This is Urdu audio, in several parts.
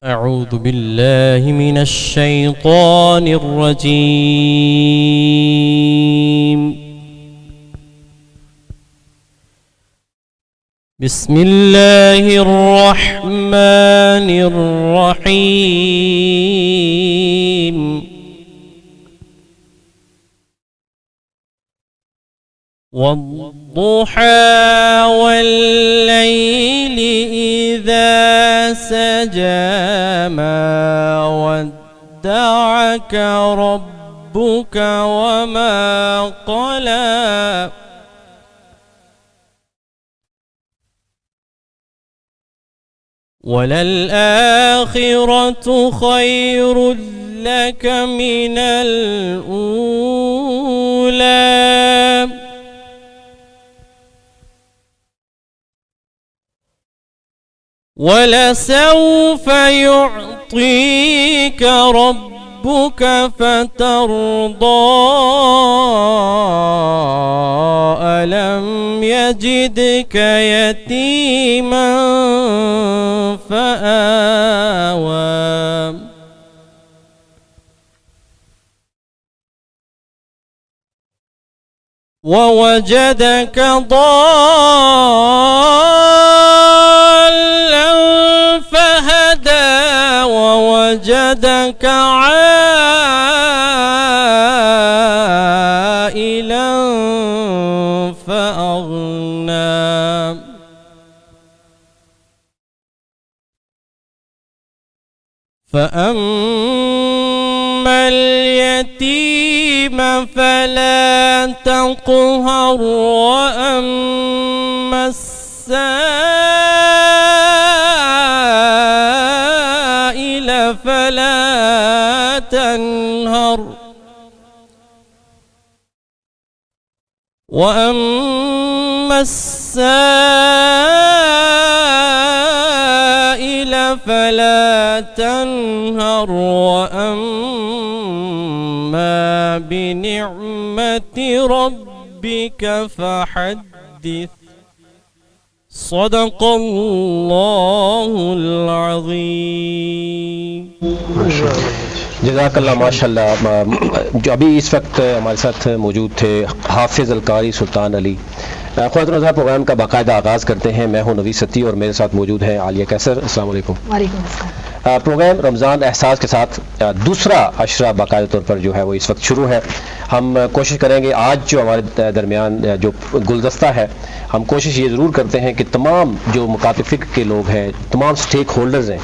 أعوذ بالله من الشيطان الرجيم. بسم الله الرحمن الرحيم. والضحى والليل إذا سجى ما ودعك ربك وما قلى وللآخرة خير لك من الأولى ولسوف يعطيك ربك فترضى ألم يجدك يتيما فآوى ووجدك ضالا فهدى ووجدك عائلا فأغنى فأما اليتيم فلا تقهر وأما السائل فلا تنهر وأما السائل فلا تنهر وأما بنعمة ربك فحدث. صدق اللہ العظیم. جزاک اللہ. ماشاء اللہ. جو ابھی اس وقت ہمارے ساتھ موجود تھے حافظ القاری سلطان علی. خواتین حضرات، پروگرام کا باقاعدہ آغاز کرتے ہیں. میں ہوں نوید ستی اور میرے ساتھ موجود ہیں عالیہ کیسر. السلام علیکم. وعلیکم السلام. پروگرام رمضان احساس کے ساتھ دوسرا عشرہ باقاعدہ طور پر جو ہے وہ اس وقت شروع ہے. ہم کوشش کریں گے آج جو ہمارے درمیان جو گلدستہ ہے، ہم کوشش یہ ضرور کرتے ہیں کہ تمام جو مکاتب فکر کے لوگ ہیں، تمام سٹیک ہولڈرز ہیں،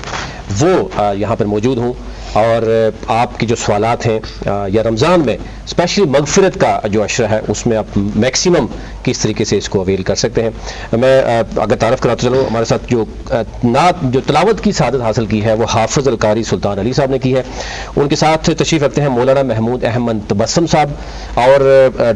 وہ یہاں پر موجود ہوں اور آپ کی جو سوالات ہیں یا رمضان میں اسپیشلی مغفرت کا جو عشرہ ہے اس میں آپ میکسیمم کس طریقے سے اس کو اویل کر سکتے ہیں. میں اگر تعارف کراتا چلوں، ہمارے ساتھ جو نعت جو تلاوت کی سعادت حاصل کی ہے وہ حافظ القاری سلطان علی صاحب نے کی ہے. ان کے ساتھ تشریف رکھتے ہیں مولانا محمود احمد تبسم صاحب اور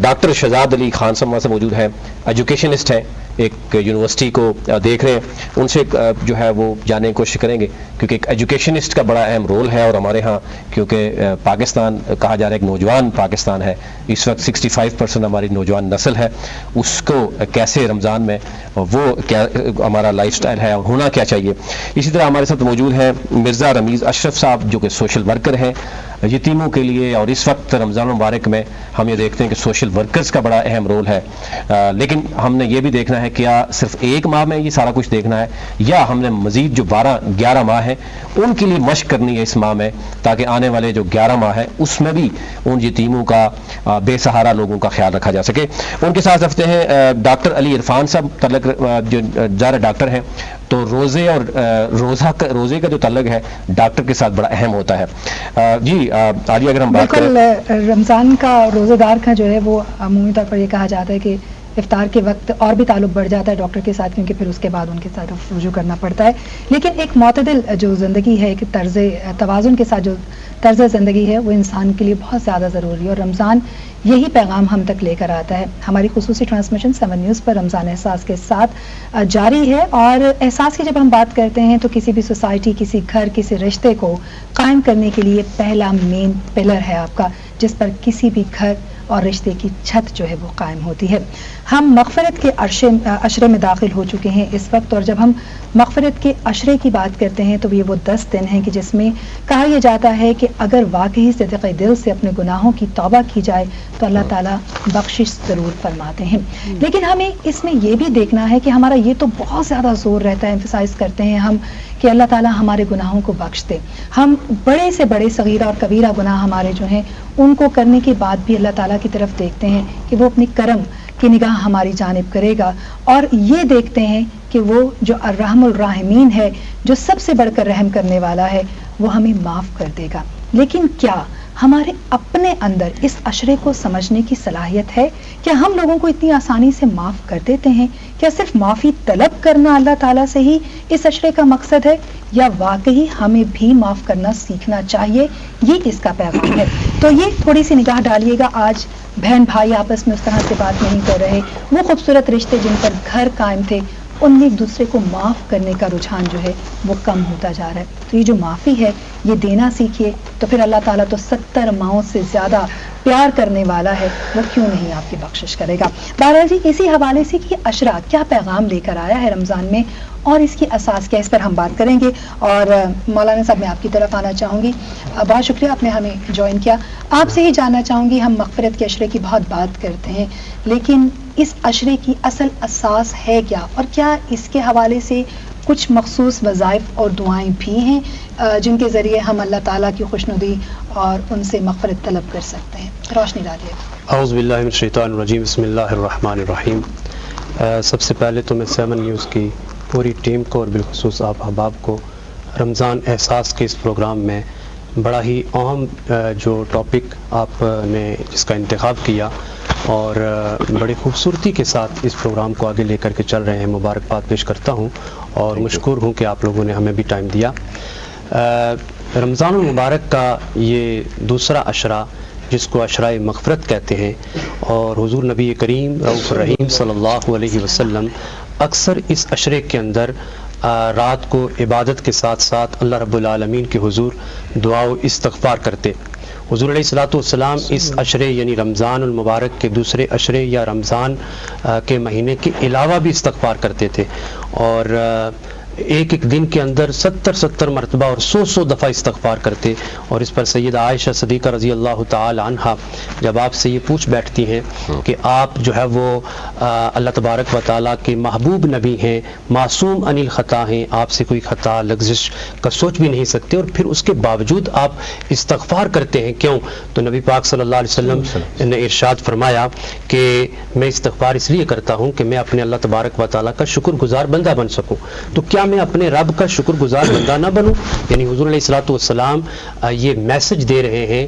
ڈاکٹر شہزاد علی خان صاحب سے موجود ہیں. ایجوکیشنسٹ ہیں، ایک یونیورسٹی کو دیکھ رہے ہیں. ان سے جو ہے وہ جاننے کی کوشش کریں گے کیونکہ ایک ایجوکیشنسٹ کا بڑا اہم رول ہے. اور ہمارے ہاں کیونکہ پاکستان کہا جا رہا ہے ایک نوجوان پاکستان ہے، اس وقت 65% ہماری نوجوان نسل ہے، اس کو کیسے رمضان میں وہ کیا ہمارا لائف سٹائل ہے اور ہونا کیا چاہیے. اسی طرح ہمارے ساتھ موجود ہیں مرزا رمیز اشرف صاحب جو کہ سوشل ورکر ہیں یتیموں کے لیے. اور اس وقت رمضان المبارک میں ہم یہ دیکھتے ہیں کہ سوشل ورکرز کا بڑا اہم رول ہے، لیکن ہم نے یہ بھی دیکھنا ہے کیا صرف ایک ماہ میں یہ سارا کچھ دیکھنا ہے یا ہم نے مزید جو 12-11 ماہ ہیں ان کے لیے مشق کرنی ہے اس ماہ میں، تاکہ آنے والے جو 11 ماہ ہیں اس میں بھی ان یتیموں کا بے سہارا لوگوں کا خیال رکھا جا سکے. ان کے ساتھ رکھتے ہیں ڈاکٹر علی عرفان صاحب تعلق جو ظاہر ڈاکٹر ہیں، تو روزے اور روزے کا جو تعلق ہے ڈاکٹر کے ساتھ بڑا اہم ہوتا ہے. جی عالیہ، اگر ہم بات کریں رمضان کا روزے دار کا جو ہے وہ عمومی طور پر یہ کہا جاتا ہے کہ افطار کے وقت اور بھی تعلق بڑھ جاتا ہے ڈاکٹر کے ساتھ، کیونکہ پھر اس کے بعد ان کے ساتھ رجوع کرنا پڑتا ہے. لیکن ایک معتدل جو زندگی ہے، ایک طرز توازن کے ساتھ جو طرز زندگی ہے وہ انسان کے لیے بہت زیادہ ضروری ہے، اور رمضان یہی پیغام ہم تک لے کر آتا ہے. ہماری خصوصی ٹرانسمیشن 7 نیوز پر رمضان احساس کے ساتھ جاری ہے، اور احساس کی جب ہم بات کرتے ہیں تو کسی بھی سوسائٹی، کسی گھر، کسی رشتے کو قائم کرنے کے لیے پہلا مین پلر ہے آپ کا، جس پر کسی بھی گھر اور رشتے کی چھت جو ہے وہ قائم ہوتی ہے۔ ہم مغفرت کے عشرے میں داخل ہو چکے ہیں اس وقت، اور جب ہم مغفرت کے عشرے کی بات کرتے ہیں تو یہ وہ 10 دن ہیں کہ جس میں کہا یہ جاتا ہے کہ اگر واقعی صدق دل سے اپنے گناہوں کی توبہ کی جائے تو اللہ تعالیٰ بخشش ضرور فرماتے ہیں۔ لیکن ہمیں اس میں یہ بھی دیکھنا ہے کہ ہمارا یہ تو بہت زیادہ زور رہتا ہے، ایمفسائز کرتے ہیں ہم کہ اللہ تعالیٰ ہمارے گناہوں کو بخش دے۔ ہم بڑے سے بڑے صغیرہ اور کبیرہ گناہ ہمارے جو ہیں ان کو کرنے کے بعد بھی اللہ تعالیٰ کی طرف دیکھتے ہیں کہ وہ اپنی کرم کی نگاہ ہماری جانب کرے گا، اور یہ دیکھتے ہیں کہ وہ جو الرحم الراحمین ہے، جو سب سے بڑھ کر رحم کرنے والا ہے، وہ ہمیں معاف کر دے گا۔ لیکن کیا ہمارے اپنے اندر اس عشرے کو سمجھنے کی صلاحیت ہے؟ کیا ہم لوگوں کو اتنی آسانی سے معاف کر دیتے ہیں؟ کیا صرف معافی طلب کرنا اللہ تعالیٰ سے ہی اس عشرے کا مقصد ہے، یا واقعی ہمیں بھی معاف کرنا سیکھنا چاہیے؟ یہ اس کا پیغام ہے۔ تو یہ تھوڑی سی نگاہ ڈالیے گا، آج بہن بھائی آپس میں اس طرح سے بات نہیں کر رہے، وہ خوبصورت رشتے جن پر گھر قائم تھے ان میں ایک دوسرے کو معاف کرنے کا رجحان جو ہے وہ کم ہوتا جا رہا ہے۔ تو یہ جو معافی ہے یہ دینا سیکھیے، تو پھر اللہ تعالیٰ تو 70 ماؤں سے زیادہ پیار کرنے والا ہے، وہ کیوں نہیں آپ کی بخشش کرے گا۔ بہرحال جی، اسی حوالے سے کہ عشرہ کیا پیغام لے کر آیا ہے رمضان میں اور اس کی اساس کیا، اس پر ہم بات کریں گے۔ اور مولانا صاحب میں آپ کی طرف آنا چاہوں گی، بہت شکریہ آپ نے ہمیں جوائن کیا۔ آپ سے ہی جاننا چاہوں گی، ہم مغفرت کے عشرے کی بہت بات کرتے ہیں، لیکن اس عشرے کی اصل اساس ہے کیا، اور کیا اس کے حوالے سے کچھ مخصوص وظائف اور دعائیں بھی ہیں جن کے ذریعے ہم اللہ تعالیٰ کی خوشنودی اور ان سے مغفرت طلب کر سکتے ہیں؟ روشنی ڈالیے۔ اعوذ باللہ من الشیطان الرجیم، بسم اللہ الرحمن الرحیم۔ سب سے پہلے تو میں 7 نیوز کی پوری ٹیم کو اور بالخصوص آپ احباب کو رمضان احساس کے اس پروگرام میں بڑا ہی اہم جو ٹاپک آپ نے جس کا انتخاب کیا اور بڑی خوبصورتی کے ساتھ اس پروگرام کو آگے لے کر کے چل رہے ہیں، مبارکباد پیش کرتا ہوں اور مشکور ہوں کہ آپ لوگوں نے ہمیں بھی ٹائم دیا۔ رمضان المبارک کا یہ دوسرا عشرہ جس کو عشرۂ مغفرت کہتے ہیں، اور حضور نبی کریم رؤوف الرحیم صلی اللہ علیہ وسلم اکثر اس عشرے کے اندر رات کو عبادت کے ساتھ ساتھ اللہ رب العالمین کے حضور دعا و استغفار کرتے۔ حضور علیہ الصلوۃ والسلام اس عشرے یعنی رمضان المبارک کے دوسرے عشرے یا رمضان کے مہینے کے علاوہ بھی استغفار کرتے تھے، اور ایک ایک دن کے اندر 70 مرتبہ اور 100 دفعہ استغفار کرتے۔ اور اس پر سیدہ عائشہ صدیقہ رضی اللہ تعالی عنہا جب آپ سے یہ پوچھ بیٹھتی ہیں کہ آپ جو ہے وہ اللہ تبارک و تعالیٰ کے محبوب نبی ہیں، معصوم عن الخطا ہیں، آپ سے کوئی خطا لغزش کا سوچ بھی نہیں سکتے، اور پھر اس کے باوجود آپ استغفار کرتے ہیں، کیوں؟ تو نبی پاک صلی اللہ علیہ وسلم نے ارشاد فرمایا کہ میں استغفار اس لیے کرتا ہوں کہ میں اپنے اللہ تبارک و تعالیٰ کا شکر گزار بندہ بن سکوں۔ تو کیا میں اپنے رب کا شکر گزار بندہ نہ بنوں؟ یعنی حضور علیہ الصلوۃ والسلام یہ میسج دے رہے ہیں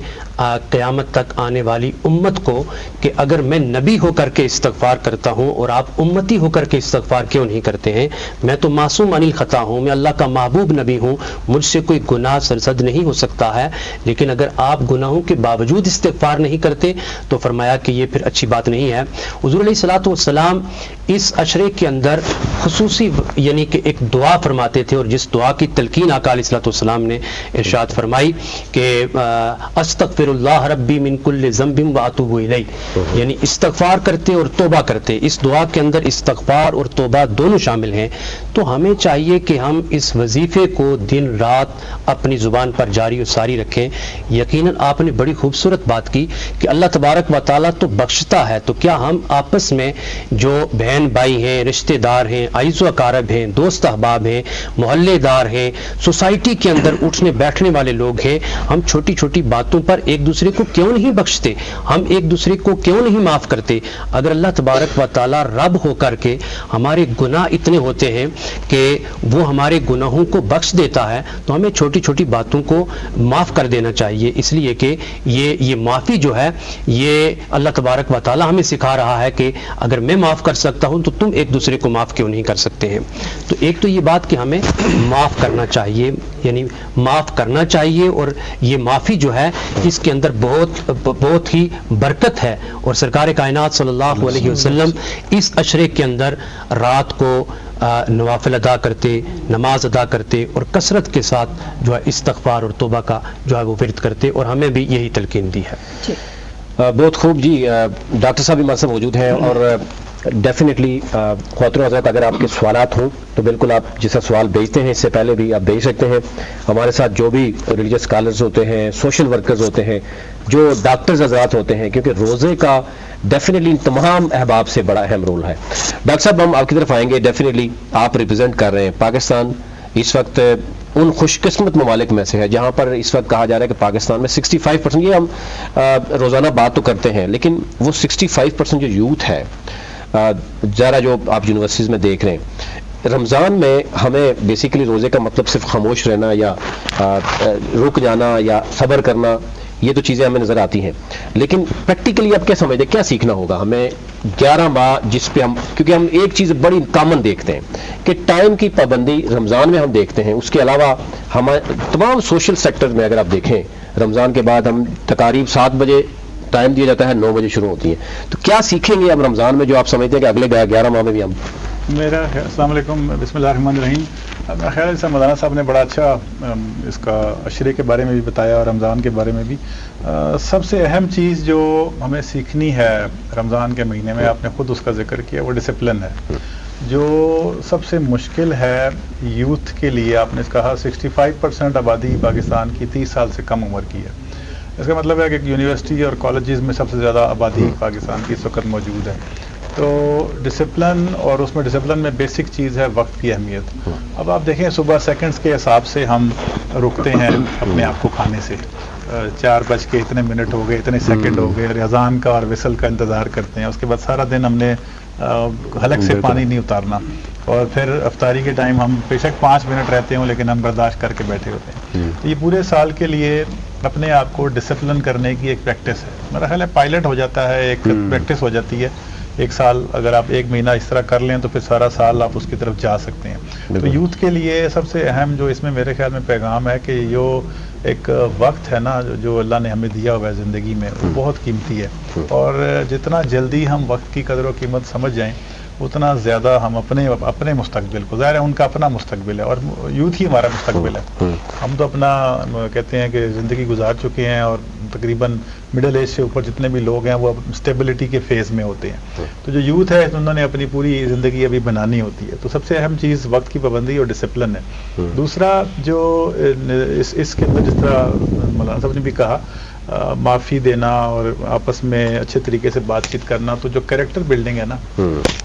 قیامت تک آنے والی امت کو کہ اگر میں نبی ہو کر کے استغفار کرتا ہوں اور آپ امتی ہو کر کے استغفار کیوں نہیں کرتے ہیں؟ میں تو معصوم عن الخطا ہوں، میں اللہ کا محبوب نبی ہوں، مجھ سے کوئی گناہ سرزد نہیں ہو سکتا ہے، لیکن اگر آپ گناہوں کے باوجود استغفار نہیں کرتے تو فرمایا کہ یہ پھر اچھی بات نہیں ہے۔ حضور علیہ الصلوۃ والسلام اس عشرے کے اندر خصوصی یعنی کہ ایک دعا فرماتے تھے، اور جس دعا کی تلقین آقا علیہ الصلوۃ والسلام نے ارشاد فرمائی کہ استغفر اللہ ربی من کل ذنب واتوب الیہ، یعنی استغفار کرتے اور توبہ کرتے۔ اس دعا کے اندر استغفار اور توبہ دونوں شامل ہیں۔ تو ہمیں چاہیے کہ ہم اس وظیفے کو دن رات اپنی زبان پر جاری و ساری رکھیں۔ یقیناً آپ نے بڑی خوبصورت بات کی کہ اللہ تبارک و تعالیٰ تو بخشتا ہے، تو کیا ہم آپس میں جو بہن بھائی ہیں، رشتہ دار ہیں، عزیز و اقارب ہیں، دوست احباب ہیں، محلے دار ہیں، سوسائٹی کے اندر اٹھنے بیٹھنے والے لوگ ہیں، ہم چھوٹی چھوٹی باتوں پر ایک دوسرے کو کیوں نہیں بخشتے؟ ہم ایک دوسرے کو کیوں نہیں معاف کرتے؟ اگر اللہ تبارک و تعالیٰ رب ہو کر کے ہمارے گناہ اتنے ہوتے ہیں کہ وہ ہمارے گناہوں کو بخش دیتا ہے، تو ہمیں چھوٹی چھوٹی باتوں کو معاف کر دینا چاہیے، اس لیے کہ یہ معافی جو ہے یہ اللہ تبارک و تعالیٰ ہمیں سکھا رہا ہے کہ اگر میں معاف کر سکتا ہوں تو تم ایک دوسرے کو معاف کیوں نہیں کر سکتے ہیں؟ تو ایک تو یہ بات کہ ہمیں معاف کرنا چاہیے، یعنی معاف کرنا چاہیے، اور یہ معافی جو ہے اس کے اندر بہت ہی برکت ہے۔ اور سرکار کائنات صلی اللہ علیہ وسلم اس عشرے کے اندر رات کو نوافل ادا کرتے، نماز ادا کرتے، اور کثرت کے ساتھ جو ہے استغفار اور توبہ کا جو ہے وہ ورد کرتے، اور ہمیں بھی یہی تلقین دی ہے۔ بہت خوب جی. ڈاکٹر صاحب بھی ہمارے ساتھ موجود ہیں اور ڈیفینیٹلی خواتین حضرات اگر آپ کے سوالات ہوں تو بالکل آپ جیسا سوال بھیجتے ہیں اس سے پہلے بھی آپ بھیج سکتے ہیں. ہمارے ساتھ جو بھی ریلیجس اسکالرز ہوتے ہیں, سوشل ورکرز ہوتے ہیں, جو ڈاکٹرز حضرات ہوتے ہیں, کیونکہ روزے کا ڈیفینیٹلی تمام احباب سے بڑا اہم رول ہے. ڈاکٹر صاحب ہم آپ کی طرف آئیں گے. ڈیفینیٹلی آپ ریپرزینٹ کر رہے ہیں پاکستان. اس وقت ان خوش قسمت ممالک میں سے ہے جہاں پر اس وقت کہا جا رہا ہے کہ پاکستان میں 65%, یہ ہم روزانہ بات تو کرتے ہیں لیکن وہ 65% جو یوتھ ہے ذرا جو آپ یونیورسٹیز میں دیکھ رہے ہیں, رمضان میں ہمیں بیسیکلی روزے کا مطلب صرف خاموش رہنا یا رک جانا یا صبر کرنا, یہ تو چیزیں ہمیں نظر آتی ہیں, لیکن پریکٹیکلی آپ کیا سمجھتے ہیں کیا سیکھنا ہوگا ہمیں 11 ماہ جس پہ ہم, کیونکہ ہم ایک چیز بڑی کامن دیکھتے ہیں کہ ٹائم کی پابندی رمضان میں ہم دیکھتے ہیں, اس کے علاوہ ہم تمام سوشل سیکٹر میں اگر آپ دیکھیں رمضان کے بعد ہم تقریب 7 بجے ٹائم دیا جاتا ہے, 9 بجے شروع ہوتی ہیں. تو کیا سیکھیں گے اب رمضان میں جو آپ سمجھتے ہیں کہ اگلے 11 ماہ میں بھی ہم. میرا السلام علیکم, بسم اللہ الرحمن الرحیم. میرا خیال ہے مولانا صاحب نے بڑا اچھا اس کا عشرے کے بارے میں بھی بتایا اور رمضان کے بارے میں بھی. سب سے اہم چیز جو ہمیں سیکھنی ہے رمضان کے مہینے میں, آپ نے خود اس کا ذکر کیا, وہ ڈسپلن ہے. جو سب سے مشکل ہے یوتھ کے لیے, آپ نے کہا 65% آبادی پاکستان کی 30 سال سے کم عمر کی ہے. اس کا مطلب ہے کہ یونیورسٹی اور کالجز میں سب سے زیادہ آبادی پاکستان کی اس وقت موجود ہے. تو ڈسپلن, اور اس میں ڈسپلن میں بیسک چیز ہے وقت کی اہمیت. اب آپ دیکھیں صبح سیکنڈز کے حساب سے ہم رکتے ہیں اپنے آپ کو کھانے سے, 4 بج کے اتنے منٹ ہو گئے, اتنے سیکنڈ ہو گئے, اذان کا اور وصل کا انتظار کرتے ہیں. اس کے بعد سارا دن ہم نے حلق سے پانی نہیں اتارنا, اور پھر افطاری کے ٹائم ہم بے شک 5 منٹ رہتے ہوں لیکن ہم برداشت کر کے بیٹھے ہوتے ہیں. تو یہ پورے سال کے لیے اپنے آپ کو ڈسپلن کرنے کی ایک پریکٹس ہے. میرا خیال ہے پائلٹ ہو جاتا ہے, ایک پریکٹس ہو جاتی ہے. 1 سال اگر آپ 1 مہینہ اس طرح کر لیں تو پھر سارا سال آپ اس کی طرف جا سکتے ہیں. تو یوتھ کے لیے سب سے اہم جو اس میں میرے خیال میں پیغام ہے کہ جو ایک وقت ہے نا جو اللہ نے ہمیں دیا ہوا ہے زندگی میں, وہ بہت قیمتی ہے, اور جتنا جلدی ہم وقت کی قدر و قیمت سمجھ جائیں اتنا زیادہ ہم اپنے مستقبل کو, ظاہر ہے ان کا اپنا مستقبل ہے اور یوتھ ہی ہمارا مستقبل ہے. ہم تو اپنا کہتے ہیں کہ زندگی گزار چکے ہیں اور تقریباً مڈل ایج سے اوپر جتنے بھی لوگ ہیں وہ اسٹیبلٹی کے فیز میں ہوتے ہیں. تو جو یوتھ ہے انہوں نے اپنی پوری زندگی ابھی بنانی ہوتی ہے. تو سب سے اہم چیز وقت کی پابندی اور ڈسپلن ہے. دوسرا جو اس کے اندر جس طرح مولانا صاحب نے بھی کہا, معافی دینا اور آپس میں اچھے طریقے سے بات چیت کرنا, تو جو کریکٹر بلڈنگ ہے نا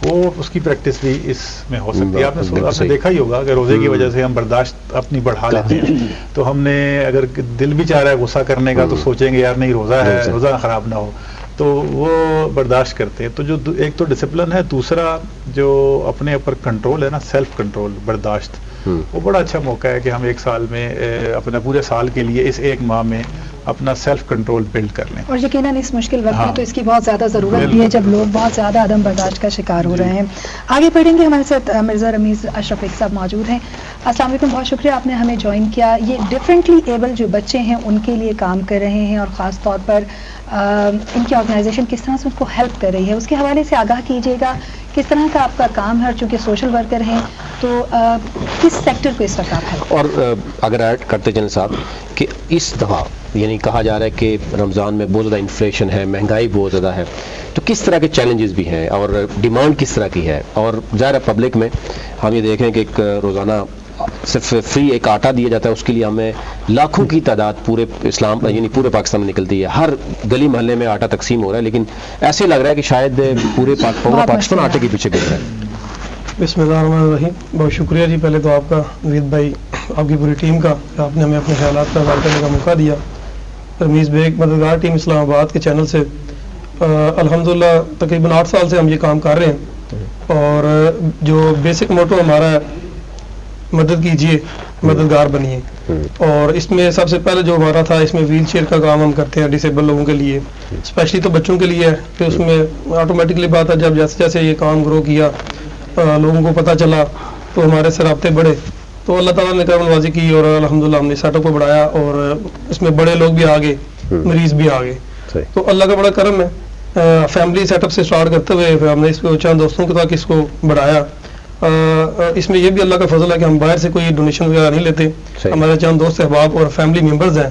وہ اس کی پریکٹس بھی اس میں ہو سکتی ہے. آپ نے دیکھا ہی ہوگا کہ روزے کی وجہ سے ہم برداشت اپنی بڑھا لیتے ہیں. تو ہم نے اگر دل بھی چاہ رہا ہے غصہ کرنے کا تو سوچیں گے یار نہیں روزہ ہے, روزہ خراب نہ ہو, تو وہ برداشت کرتے ہیں. تو جو ایک تو ڈسپلن ہے, دوسرا جو اپنے اوپر کنٹرول ہے نا, سیلف کنٹرول, برداشت, وہ بڑا اچھا موقع ہے کہ ہم 1 سال میں اپنا پورے سال کے لیے اس 1 ماہ میں اپنا سیلف کنٹرول بلڈ کر لیں. اور یقیناً اس مشکل وقت میں تو اس کی بہت زیادہ ضرورت بھی ہے جب لوگ بہت زیادہ عدم برداشت کا شکار ہو رہے ہیں. آگے بڑھیں گے, ہمارے ساتھ مرزا رمیز اشرف صاحب موجود ہیں. السلام علیکم, بہت شکریہ آپ نے ہمیں جوائن کیا. یہ ڈفرینٹلی ایبل جو بچے ہیں ان کے لیے کام کر رہے ہیں, اور خاص طور پر ان کی آرگنائزیشن کس طرح سے ان کو ہیلپ کر رہی ہے, اس کے حوالے سے آگاہ کیجیے گا. کس طرح کا آپ کا کام ہے, اور چونکہ سوشل ورکر ہیں تو کس سیکٹر کو اس وقت آپ ہیلپ. اور اگر ایڈ کرتے چلیں صاحب کہ اس دفعہ یعنی کہا جا رہا ہے کہ رمضان میں بہت زیادہ انفلیشن ہے, مہنگائی بہت زیادہ ہے, تو کس طرح کے چیلنجز بھی ہیں اور ڈیمانڈ کس طرح کی ہے. اور ظاہر ہے پبلک میں ہم یہ دیکھ رہے ہیں کہ ایک روزانہ صرف فری ایک آٹا دیا جاتا ہے, اس کے لیے ہمیں لاکھوں کی تعداد پورے اسلام یعنی پورے پاکستان میں نکلتی ہے. ہر گلی محلے میں آٹا تقسیم ہو رہا ہے, لیکن ایسے لگ رہا ہے کہ شاید پورے پاکستان آٹے کے پیچھے گر رہا ہے. بسم اللہ الرحمن الرحیم. بہت شکریہ جی پہلے تو آپ کا, وید بھائی, آپ کی پوری ٹیم کا, آپ نے ہمیں اپنے خیالات کا اظہار کرنے کا موقع دیا. رمیز بیگ مددگار ٹیم اسلام آباد کے چینل سے الحمدللہ تقریباً 8 سال سے ہم یہ کام کر رہے ہیں, اور جو بیسک موٹو ہمارا ہے مدد کیجیے مددگار بنیے. اور اس میں سب سے پہلے جو ہمارا تھا, اس میں ویل چیئر کا کام ہم کرتے ہیں ڈسیبل لوگوں کے لیے, اسپیشلی تو بچوں کے لیے ہے. پھر اس میں آٹومیٹکلی بات ہے جب جیسے جیسے یہ کام گرو کیا, لوگوں کو پتہ چلا, تو ہمارے سے رابطے بڑھے, تو اللہ تعالیٰ نے کرم نوازی کی اور الحمدللہ ہم نے سیٹ اپ کو بڑھایا, اور اس میں بڑے لوگ بھی آ گئے, مریض بھی آ گئے. تو اللہ کا بڑا کرم ہے. فیملی سیٹ اپ سے اسٹارٹ کرتے ہوئے پھر ہم نے اس کو چند دوستوں کے تک اس کو بڑھایا. اس میں یہ بھی اللہ کا فضل ہے کہ ہم باہر سے کوئی ڈونیشن وغیرہ نہیں لیتے. ہمارے چند دوست احباب اور فیملی ممبرز ہیں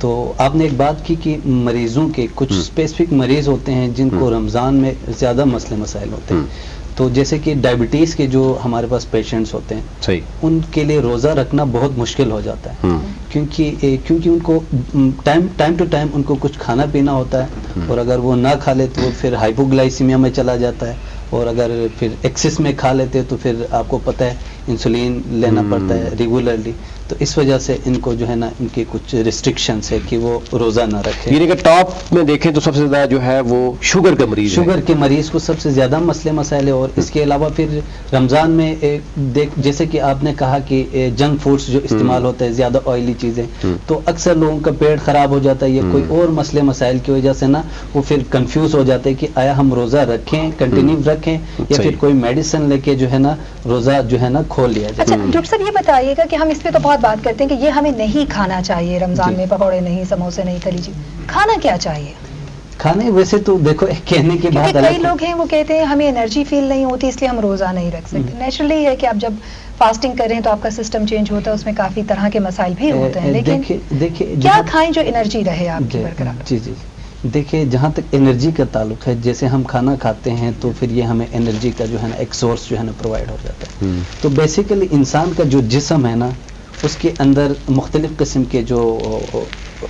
تو آپ نے ایک بات کی کہ مریضوں کے کچھ اسپیسیفک مریض ہوتے ہیں جن کو رمضان میں زیادہ مسئلے مسائل ہوتے ہیں. تو جیسے کہ ڈائبٹیز کے جو ہمارے پاس پیشنٹس ہوتے ہیں صحیح، ان کے لیے روزہ رکھنا بہت مشکل ہو جاتا ہے، کیونکہ ان کو ٹائم ٹو ٹائم ان کو کچھ کھانا پینا ہوتا ہے، اور اگر وہ نہ کھا لے تو وہ پھر ہائپوگلائسیمیا میں چلا جاتا ہے، اور اگر پھر ایکسس میں کھا لیتے تو پھر آپ کو پتہ ہے انسولین لینا پڑتا ہے ریگولرلی. تو اس وجہ سے ان کو جو ہے نا ان کے کچھ ریسٹرکشنس ہے کہ وہ روزہ نہ رکھے. یعنی کہ ٹاپ میں دیکھیں تو سب سے زیادہ جو ہے وہ شوگر کا مریض ہے. شوگر کے مریض کو سب سے زیادہ مسئلے مسائل ہے. اور اس کے علاوہ پھر رمضان میں جیسے کہ آپ نے کہا کہ جنک فوڈس جو استعمال ہوتا ہے، زیادہ آئلی چیزیں، تو اکثر لوگوں کا پیٹ خراب ہو جاتا ہے یا کوئی اور مسئلے مسائل کی وجہ سے نا وہ پھر کنفیوز ہو جاتے ہیں کہ آیا ہم روزہ رکھیں، کنٹینیو رکھیں، یا پھر کوئی میڈیسن لے کے جو ہے نا روزہ جو ہے نا کھول لیا جائے. اچھا ڈاکٹر صاحب یہ بتائیے گا کہ ہم اس پہ تو بہت بات کرتے ہیں کہ یہ ہمیں نہیں کھانا چاہیے رمضان میں، پکوڑے نہیں، سموسے نہیں، تلی چیز. کھانا کیا چاہیے؟ کھانے ویسے تو دیکھو کہنے کے بعد کئی لوگ ہیں وہ کہتے ہیں ہمیں انرجی فیل نہیں ہوتی اس لیے ہم روزہ نہیں رکھ سکتے. نیچرلی ہے کہ آپ جب فاسٹنگ کر رہے ہیں تو آپ کا سسٹم چینج ہوتا ہے، اس میں کافی طرح کے مسائل بھی ہوتے ہیں، لیکن کیا کھائیں جو انرجی رہے آپ کی برقرار؟ جی جی دیکھیے، جہاں تک انرجی کا تعلق ہے، جیسے ہم کھانا کھاتے ہیں تو پھر یہ ہمیں انرجی کا جو ہے نا ایک سورس جو ہے نا پرووائڈ ہو جاتا ہے. تو بیسیکلی انسان کا جو جسم ہے نا اس کے اندر مختلف قسم کے جو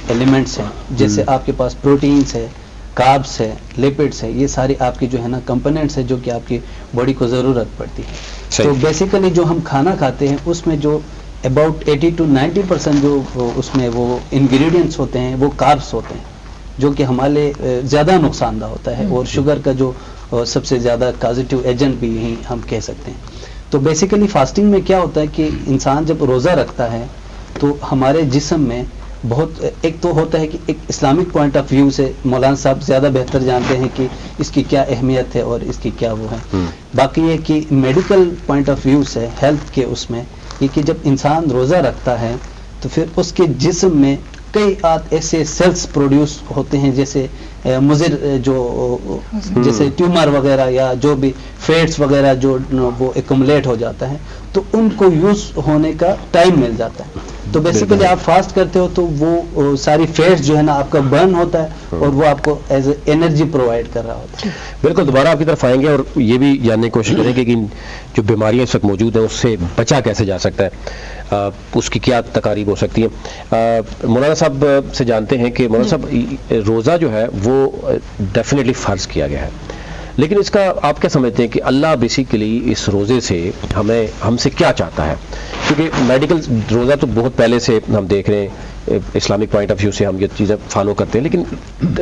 ایلیمنٹس ہیں، جیسے آپ کے پاس پروٹینز ہے، کاربس ہے، لیپڈس ہے، یہ ساری آپ کی جو ہے نا کمپوننٹس ہے جو کہ آپ کی باڈی کو ضرورت پڑتی ہے. تو بیسیکلی جو ہم کھانا کھاتے ہیں اس میں جو اباؤٹ 80 to 90% جو اس میں وہ انگریڈینٹس ہوتے ہیں وہ کاربس ہوتے ہیں، جو کہ ہمارے زیادہ نقصان دہ ہوتا ہے، اور شوگر کا جو سب سے زیادہ کازیٹیو ایجنٹ بھی یہی ہم کہہ سکتے ہیں. تو بیسیکلی فاسٹنگ میں کیا ہوتا ہے کہ انسان جب روزہ رکھتا ہے تو ہمارے جسم میں بہت ایک تو ہوتا ہے کہ ایک اسلامک پوائنٹ آف ویو سے مولانا صاحب زیادہ بہتر جانتے ہیں کہ اس کی کیا اہمیت ہے اور اس کی کیا وہ ہے. باقی یہ کہ میڈیکل پوائنٹ آف ویو سے ہیلتھ کے اس میں یہ کہ جب انسان روزہ رکھتا ہے تو پھر اس کے جسم میں کئی ایسے سیلز پروڈیوس ہوتے ہیں جیسے مضر جو جیسے ٹیومر وغیرہ یا جو بھی فیٹس وغیرہ جو وہ ایکومولیٹ ہو جاتا ہے تو ان کو یوز ہونے کا ٹائم مل جاتا ہے. تو بیسیکلی آپ فاسٹ کرتے ہو تو وہ ساری فیٹس جو ہے نا آپ کا برن ہوتا ہے اور وہ آپ کو ایز اے انرجی پرووائڈ کر رہا ہوتا ہے. بالکل دوبارہ آپ کی طرف آئیں گے اور یہ بھی جاننے کی کوشش کریں گے کہ جو بیماریاں اس وقت موجود ہیں اس سے بچا کیسے جا سکتا ہے، اس کی کیا تقاریب ہو سکتی ہیں. مولانا صاحب سے جانتے ہیں کہ مولانا صاحب روزہ جو ہے وہ ڈیفینیٹلی فرض کیا گیا ہے، لیکن اس کا آپ کیا سمجھتے ہیں کہ اللہ بیسیکلی اس روزے سے ہم سے کیا چاہتا ہے؟ کیونکہ میڈیکل روزہ تو بہت پہلے سے ہم دیکھ رہے ہیں، اسلامک پوائنٹ آف ویو سے ہم یہ چیزیں فالو کرتے ہیں، لیکن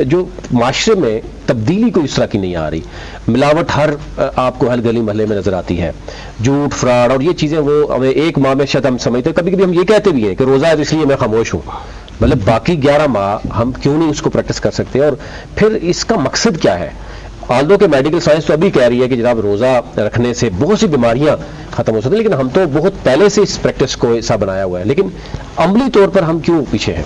جو معاشرے میں تبدیلی کوئی اس طرح کی نہیں آ رہی. ملاوٹ آپ کو ہر گلی محلے میں نظر آتی ہے، جھوٹ فراڈ اور یہ چیزیں وہ ہمیں ایک ماہ میں شاید ہم سمجھتے ہیں. کبھی کبھی ہم یہ کہتے بھی ہیں کہ روزہ ہے اس لیے میں خاموش ہوں، مطلب باقی 11 ماہ ہم کیوں نہیں اس کو پریکٹس کر سکتے؟ اور پھر اس کا مقصد کیا ہے؟ آلدو کہ میڈیکل سائنس تو ابھی کہہ رہی ہے کہ جناب روزہ رکھنے سے بہت سی بیماریاں ختم ہو سکتی ہیں، لیکن ہم تو بہت پہلے سے اس پریکٹس کو ایسا بنایا ہوا ہے، لیکن عملی طور پر ہم کیوں پیچھے ہیں؟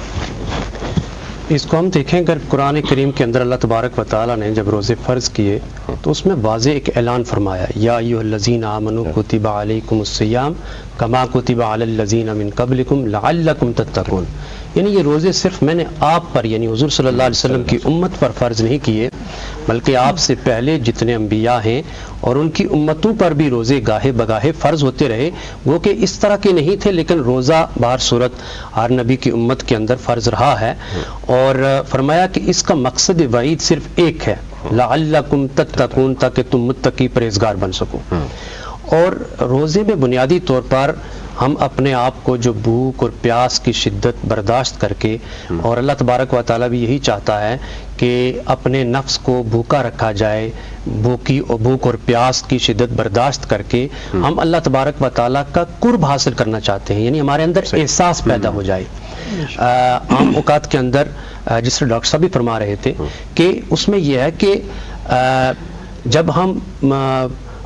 اس کو ہم دیکھیں اگر قرآن کریم کے اندر اللہ تبارک و تعالیٰ نے جب روزے فرض کیے تو اس میں واضح ایک اعلان فرمایا، یا ایھا الذین آمنوا کتب علیکم الصیام کما کتب علی الذین من قبلکم لعلکم تتقون. یعنی یہ روزے صرف میں نے آپ پر یعنی حضور صلی اللہ علیہ وسلم کی امت پر فرض نہیں کیے، بلکہ آپ سے پہلے جتنے انبیاء ہیں اور ان کی امتوں پر بھی روزے گاہے بگاہے فرض ہوتے رہے، وہ کہ اس طرح کے نہیں تھے، لیکن روزہ بہر صورت ہر نبی کی امت کے اندر فرض رہا ہے. اور فرمایا کہ اس کا مقصد وعید صرف ایک ہے، لعلکم تتقون، تاکہ تم متقی پرہیزگار بن سکو. اور روزے میں بنیادی طور پر ہم اپنے آپ کو جو بھوک اور پیاس کی شدت برداشت کر کے، اور اللہ تبارک و تعالیٰ بھی یہی چاہتا ہے کہ اپنے نفس کو بھوکا رکھا جائے، بھوک اور پیاس کی شدت برداشت کر کے ہم اللہ تبارک و تعالیٰ کا قرب حاصل کرنا چاہتے ہیں، یعنی ہمارے اندر احساس پیدا ہو جائے. عام اوقات کے اندر جس سے ڈاکٹر صاحب بھی فرما رہے تھے کہ اس میں یہ ہے کہ جب ہم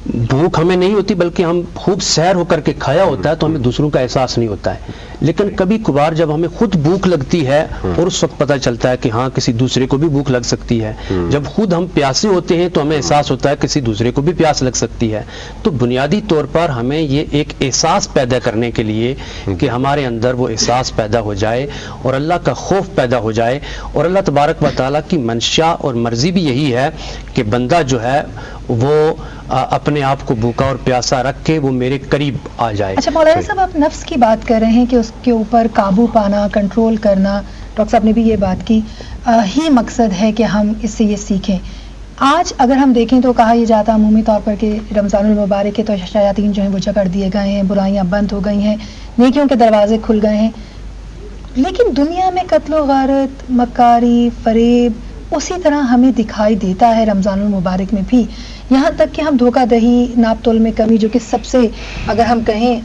بھوک ہمیں نہیں ہوتی بلکہ ہم خوب سیر ہو کر کے کھایا ہوتا ہے تو ہمیں دوسروں کا احساس نہیں ہوتا ہے، لیکن کبھی کبھار جب ہمیں خود بھوک لگتی ہے اور اس وقت پتہ چلتا ہے کہ ہاں کسی دوسرے کو بھی بھوک لگ سکتی ہے، جب خود ہم پیاسے ہوتے ہیں تو ہمیں احساس ہوتا ہے کسی دوسرے کو بھی پیاس لگ سکتی ہے. تو بنیادی طور پر ہمیں یہ ایک احساس پیدا کرنے کے لیے کہ ہمارے اندر وہ احساس پیدا ہو جائے اور اللہ کا خوف پیدا ہو جائے، اور اللہ تبارک و تعالیٰ کی منشا اور مرضی بھی یہی ہے کہ بندہ جو ہے وہ اپنے آپ کو بھوکا اور پیاسا رکھ کے وہ میرے قریب آ جائے. اچھا مولانا صاحب، آپ نفس کی بات کر رہے ہیں کہ اس کے اوپر قابو پانا، کنٹرول کرنا، ڈاکٹر صاحب نے بھی یہ بات کی، ہی مقصد ہے کہ ہم اس سے یہ سیکھیں. آج اگر ہم دیکھیں تو کہا یہ جاتا عمومی طور پر کہ رمضان المبارک کے تو شیاطین جو ہیں وہ جکڑ دیے گئے ہیں، برائیاں بند ہو گئی ہیں، نیکیوں کے دروازے کھل گئے ہیں. لیکن دنیا میں قتل و غارت، مکاری، فریب اسی طرح ہمیں دکھائی دیتا ہے رمضان المبارک میں بھی، یہاں تک کہ ہم دھوکہ دہی، ناپ تول میں کمی، جو کہ سب سے اگر ہم کہیں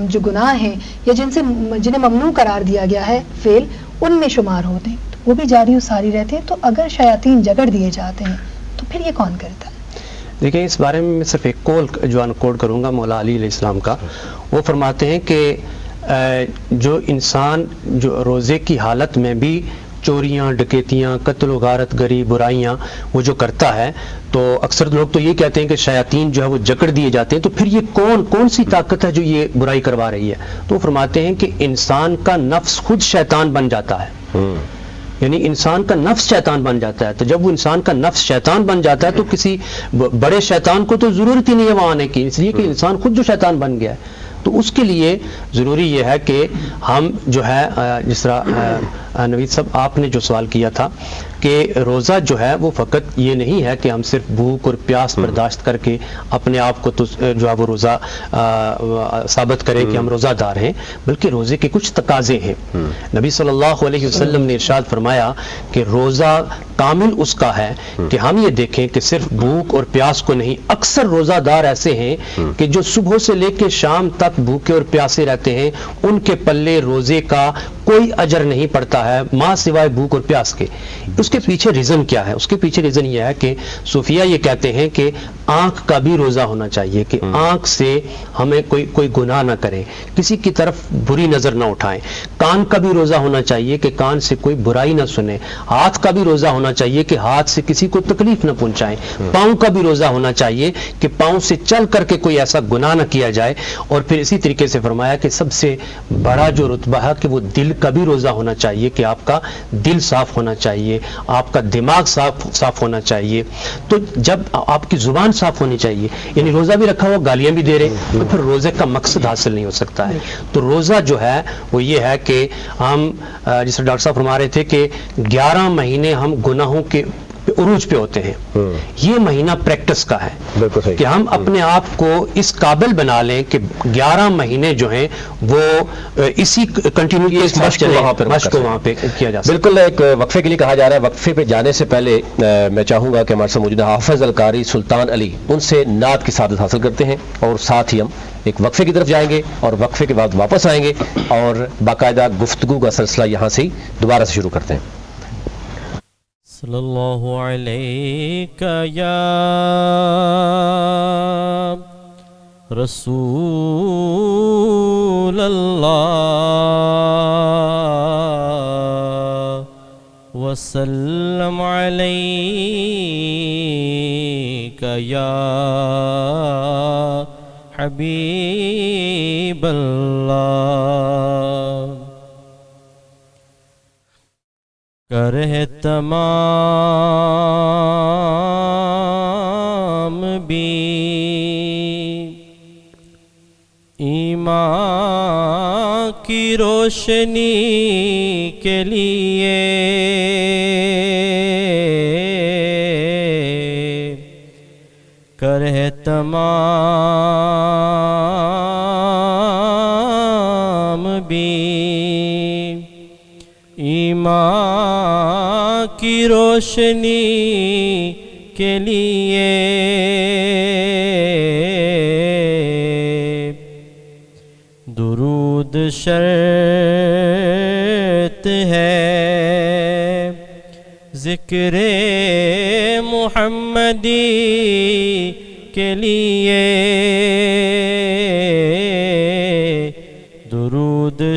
جو گناہ ہیں یا جنہیں ممنوع قرار دیا گیا ہے فعل، ان میں شمار ہوتے ہیں، وہ بھی جاری و ساری رہتے ہیں. تو اگر شیاطین جگڑ دیے جاتے ہیں تو پھر یہ کون کرتا ہے؟ دیکھیں اس بارے میں صرف ایک قول جو انکوڈ کروں گا مولا علی علیہ السلام کا. وہ فرماتے ہیں کہ جو انسان جو روزے کی حالت میں بھی چوریاں، ڈکیتیاں، قتل و غارت گری، برائیاں وہ جو کرتا ہے، تو اکثر لوگ تو یہ کہتے ہیں کہ شیاطین جو ہے وہ جکڑ دیے جاتے ہیں. تو پھر یہ کون سی طاقت ہے جو یہ برائی کروا رہی ہے؟ تو وہ فرماتے ہیں کہ انسان کا نفس خود شیطان بن جاتا ہے. یعنی انسان کا نفس شیطان بن جاتا ہے. تو جب وہ انسان کا نفس شیطان بن جاتا ہے تو کسی بڑے شیطان کو تو ضرورت ہی نہیں ہے وہاں آنے کی، اس لیے کہ انسان خود جو شیطان بن گیا ہے. تو اس کے لیے ضروری یہ ہے کہ ہم جو ہے جس طرح نوید صاحب آپ نے جو سوال کیا تھا کہ روزہ جو ہے وہ فقط یہ نہیں ہے کہ ہم صرف بھوک اور پیاس برداشت کر کے اپنے آپ کو تو جو ہے وہ روزہ ثابت کرے کہ ہم روزہ دار ہیں، بلکہ روزے کے کچھ تقاضے ہیں. نبی صلی اللہ علیہ وسلم نے ارشاد فرمایا کہ روزہ کامل اس کا ہے کہ ہم یہ دیکھیں کہ صرف بھوک اور پیاس کو نہیں. اکثر روزہ دار ایسے ہیں کہ جو صبح سے لے کے شام تک بھوکے اور پیاسے رہتے ہیں، ان کے پلے روزے کا کوئی اجر نہیں پڑتا ہے ماں سوائے بھوک اور پیاس کے. اس کے پیچھے ریزن کیا ہے؟ اس کے پیچھے ریزن یہ ہے کہ صوفیہ یہ کہتے ہیں کہ آنکھ کا بھی روزہ ہونا چاہیے، کہ آنکھ سے ہمیں کوئی گناہ نہ کریں، کسی کی طرف بری نظر نہ اٹھائیں. کان کا بھی روزہ ہونا چاہیے کہ کان سے کوئی برائی نہ سنیں. ہاتھ کا بھی روزہ ہونا چاہیے کہ ہاتھ سے کسی کو تکلیف نہ پہنچائیں. پاؤں کا بھی روزہ ہونا چاہیے کہ پاؤں سے چل کر کے کوئی ایسا گناہ نہ کیا جائے. اور پھر اسی طریقے سے فرمایا کہ سب سے بڑا جو رتبہ ہے کہ وہ دل کا بھی روزہ ہونا چاہیے، کہ آپ کا دل صاف ہونا چاہیے، آپ کا دماغ صاف ہونا چاہیے. تو جب آپ کی زبان صاف ہونی چاہیے، یعنی روزہ بھی رکھا ہوا گالیاں بھی دے رہے تو پھر روزے کا مقصد حاصل نہیں ہو سکتا ہے. تو روزہ جو ہے وہ یہ ہے کہ ہم جیسے ڈاکٹر صاحب فرما رہے تھے کہ 11 مہینے ہم گناہوں کے عروج پہ ہوتے ہیں. یہ مہینہ پریکٹس کا ہے کہ ہم اپنے آپ کو اس قابل بنا لیں کہ 11 مہینے جو ہیں وہ اسی کنٹینیو مشق وہاں پہ کیا جا سکتا ہے. بالکل. ایک وقفے کے لیے کہا جا رہا ہے. وقفے پہ جانے سے پہلے میں چاہوں گا کہ ہمارے ساتھ موجود حافظ القاری سلطان علی، ان سے نعت کی سعادت حاصل کرتے ہیں، اور ساتھ ہی ہم ایک وقفے کی طرف جائیں گے اور وقفے کے بعد واپس آئیں گے اور باقاعدہ گفتگو کا سلسلہ یہاں سے دوبارہ سے شروع کرتے ہیں. صلی اللہ علیک یا رسول اللہ وسلم علیک یا حبیب اللہ. کرے تمام بھی ایمان کی روشنی کے لیے، کرے تمام بھی ایمان کی روشنی کے لیے. درود شرط ہے ذکر محمدی کے لیے، درود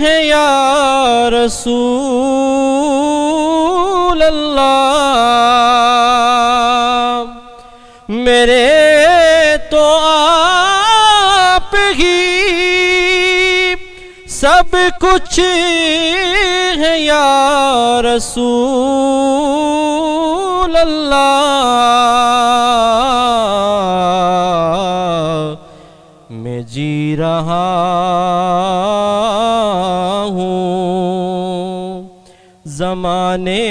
ہے یا رسول اللہ میرے تو آپ ہی سب کچھ ہے یا رسول اللہ میں جی رہا زمانے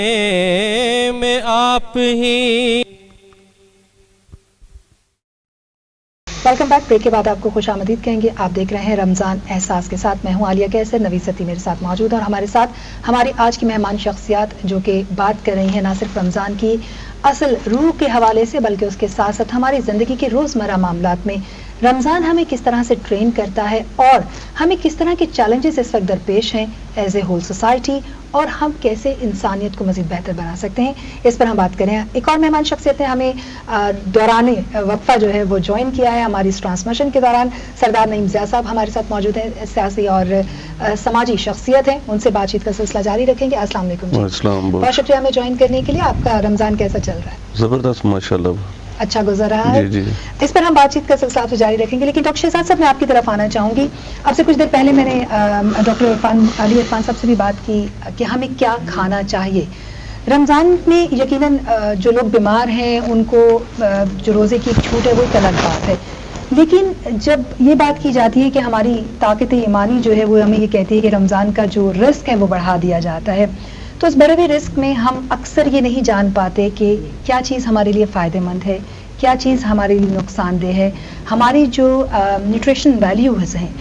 میں آپ ہی. Welcome back. بریک کے بعد آپ کو خوش آمدید کہیں گے. آپ دیکھ رہے ہیں رمضان احساس کے ساتھ. میں ہوں عالیہ کیسر. نوید ستی میرے ساتھ موجود ہے اور ہمارے ساتھ ہماری آج کی مہمان شخصیات جو کہ بات کر رہی ہیں نہ صرف رمضان کی اصل روح کے حوالے سے بلکہ اس کے ساتھ ساتھ ہماری زندگی کے روزمرہ معاملات میں رمضان ہمیں کس طرح سے ٹرین کرتا ہے اور ہمیں کس طرح کے چیلنجز اس وقت درپیش ہیں ایز اے ہول سوسائٹی اور ہم کیسے انسانیت کو مزید بہتر بنا سکتے ہیں. اس پر ہم بات کریں. ایک اور مہمان شخصیت نے ہمیں دوران وقفہ جو ہے وہ جوائن کیا ہے ہماری اس ٹرانسمیشن کے دوران. سردار نعیم ضیاء صاحب ہمارے ساتھ موجود ہیں. سیاسی اور سماجی شخصیت ہیں. ان سے بات چیت کا سلسلہ جاری رکھیں گے. السلام علیکم. بہت شکریہ ہمیں جوائن کرنے کے لیے. آپ کا رمضان کیسا چل رہا ہے؟ زبردست ماشاءاللہ اچھا گزر رہا ہے. جی. اس پر ہم بات چیت کا سلسلہ آپ سے جاری رکھیں گے لیکن ڈاکٹر شہزاد صاحب میں آپ کی طرف آنا چاہوں گی. آپ سے کچھ دیر پہلے میں نے ڈاکٹر علی عرفان صاحب سے بھی بات کی کہ ہمیں کیا کھانا چاہیے. رمضان میں یقیناً جو لوگ بیمار ہیں ان کو جو روزے کی چھوٹ ہے وہ ایک الگ بات ہے لیکن جب یہ بات کی جاتی ہے کہ ہماری طاقت ایمانی جو ہے وہ ہمیں یہ کہتی ہے کہ رمضان کا جو رزق ہے وہ بڑھا دیا جاتا ہے تو اس بڑے ہوئے رزق میں ہم اکثر یہ نہیں جان پاتے کہ کیا چیز ہمارے لیے فائدہ مند ہے کیا چیز ہمارے لیے نقصان دہ ہے. ہماری جو نیوٹریشن ویلیوز ہیں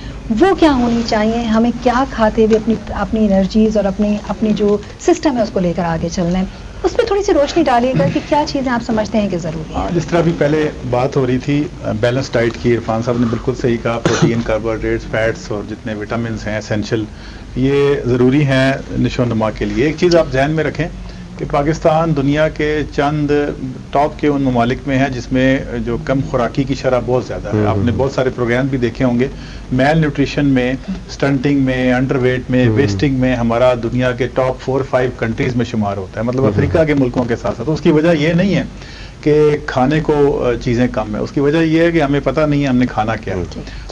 وہ کیا ہونی چاہیے. ہمیں کیا کھاتے ہوئے اپنی انرجیز اور اپنی جو سسٹم ہے اس کو لے کر آگے چلنا ہے. اس پہ تھوڑی سی روشنی ڈالیے گا کہ کیا چیزیں آپ سمجھتے ہیں کہ ضروری ہے. جس طرح بھی پہلے بات ہو رہی تھی بیلنس ڈائٹ کی عرفان صاحب نے بالکل صحیح کہا. پروٹین کاربوہائیڈریٹس فیٹس اور جتنے وٹامنس ہیں اسینشل یہ ضروری ہیں نشو و نما کے لیے. ایک چیز آپ ذہن میں رکھیں کہ پاکستان دنیا کے چند ٹاپ کے ان ممالک میں ہے جس میں جو کم خوراکی کی شرح بہت زیادہ ہے. آپ نے بہت سارے پروگرام بھی دیکھے ہوں گے. میل نیوٹریشن میں سٹنٹنگ میں انڈر ویٹ میں ویسٹنگ میں ہمارا دنیا کے ٹاپ 4-5 کنٹریز میں شمار ہوتا ہے مطلب افریقہ کے ملکوں کے ساتھ ساتھ. اس کی وجہ یہ نہیں ہے کہ کھانے کو چیزیں کم ہے. اس کی وجہ یہ ہے کہ ہمیں پتہ نہیں ہے ہم نے کھانا کیا.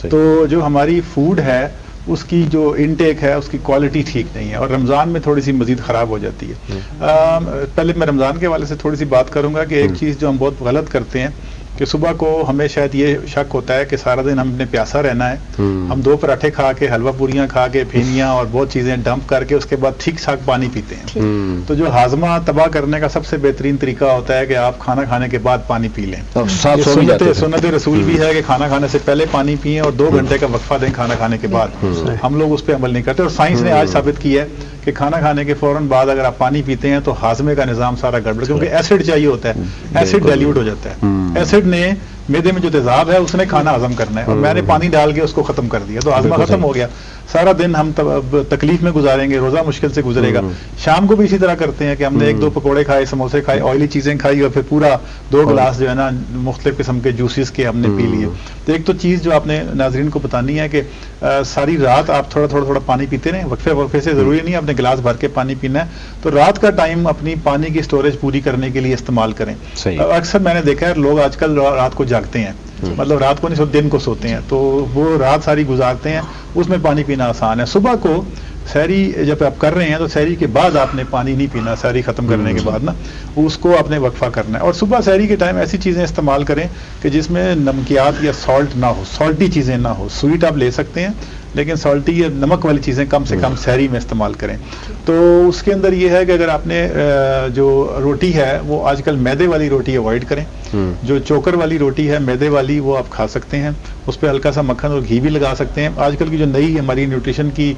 تو جو ہماری فوڈ ہے اس کی جو انٹیک ہے اس کی کوالٹی ٹھیک نہیں ہے اور رمضان میں تھوڑی سی مزید خراب ہو جاتی ہے. پہلے میں رمضان کے حوالے سے تھوڑی سی بات کروں گا کہ ایک چیز جو ہم بہت غلط کرتے ہیں کہ صبح کو ہمیں شاید یہ شک ہوتا ہے کہ سارا دن ہم نے پیاسا رہنا ہے. ہم 2 پراٹھے کھا کے حلوہ پوریاں کھا کے پھینیاں اور بہت چیزیں ڈمپ کر کے اس کے بعد ٹھیک ٹھاک پانی پیتے ہیں. تو جو ہاضمہ تباہ کرنے کا سب سے بہترین طریقہ ہوتا ہے کہ آپ کھانا کھانے کے بعد پانی پی لیں. سنت رسول بھی ہے کہ کھانا کھانے سے پہلے پانی پئیں اور 2 گھنٹے کا وقفہ دیں کھانا کھانے کے بعد. ہم لوگ اس پہ عمل نہیں کرتے اور سائنس نے آج ثابت کی ہے کہ کھانا کھانے کے فوراً بعد اگر آپ پانی پیتے ہیں تو ہاضمے کا نظام سارا گڑبڑ کیونکہ ایسڈ چاہیے ہوتا ہے. ایسڈ ڈائلیوٹ ہو جاتا ہے. ایسڈ نے میدے میں جو تیزاب ہے اس نے کھانا ہضم کرنا ہے اور میں نے پانی ڈال کے اس کو ختم کر دیا تو ہاضمہ ختم ہو گیا. سارا دن ہم تکلیف میں گزاریں گے. روزہ مشکل سے گزرے گا. شام کو بھی اسی طرح کرتے ہیں کہ ہم نے 1-2 پکوڑے کھائے سموسے کھائے آئلی چیزیں کھائی اور پھر پورا 2 گلاس جو ہے نا مختلف قسم کے جوسز کے ہم نے پی لیے. تو ایک تو چیز جو آپ نے ناظرین کو بتانی ہے کہ ساری رات آپ تھوڑا پانی پیتے رہیں. وقفے سے ضروری نہیں آپ نے گلاس بھر کے پانی پینا ہے. تو رات کا ٹائم اپنی پانی کی اسٹوریج پوری کرنے کے لیے استعمال کریں. اکثر میں نے دیکھا ہے لوگ آج کل رات کو جاگتے ہیں مطلب رات کو نہیں دن کو سوتے ہیں تو وہ رات ساری گزارتے ہیں. اس میں پانی پینا آسان ہے. صبح کو سحری جب آپ کر رہے ہیں تو سحری کے بعد آپ نے پانی نہیں پینا. سحری ختم کرنے کے بعد نا اس کو آپ نے وقفہ کرنا ہے. اور صبح سحری کے ٹائم ایسی چیزیں استعمال کریں کہ جس میں نمکیات یا سالٹ نہ ہو. سالٹی چیزیں نہ ہو. سویٹ آپ لے سکتے ہیں لیکن سالٹی یا نمک والی چیزیں کم سے کم سحری میں استعمال کریں. تو اس کے اندر یہ ہے کہ اگر آپ نے جو روٹی ہے وہ آج کل میدے والی روٹی اوائڈ کریں. جو چوکر والی روٹی ہے میدے والی وہ آپ کھا سکتے ہیں. اس پہ ہلکا سا مکھن اور گھی بھی لگا سکتے ہیں. آج کل کی جو نئی ہماری نیوٹریشن کی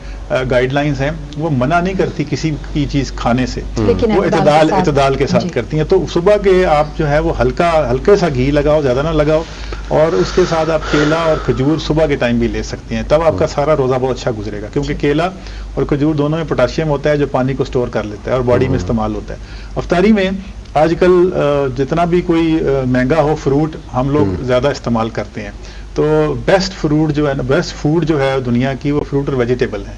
گائیڈ لائنز ہیں وہ منع نہیں کرتی کسی کی چیز کھانے سے. وہ اعتدال کے ساتھ کرتی ہیں. تو صبح کے آپ جو ہے وہ ہلکے سا گھی لگاؤ زیادہ نہ لگاؤ اور اس کے ساتھ آپ کیلا اور کھجور صبح کے ٹائم بھی لے سکتے ہیں, تب آپ کا سارا روزہ بہت اچھا گزرے گا, کیونکہ کیلا اور کھجور دونوں میں پوٹاشیم ہوتا ہے جو پانی کو سٹور کر لیتا ہے اور باڈی میں استعمال ہوتا ہے. افطاری میں آج کل جتنا بھی کوئی مہنگا ہو فروٹ ہم لوگ زیادہ استعمال کرتے ہیں, تو بیسٹ فروٹ جو ہے نا, بیسٹ فوڈ جو ہے دنیا کی وہ فروٹ اور ویجیٹیبل ہے.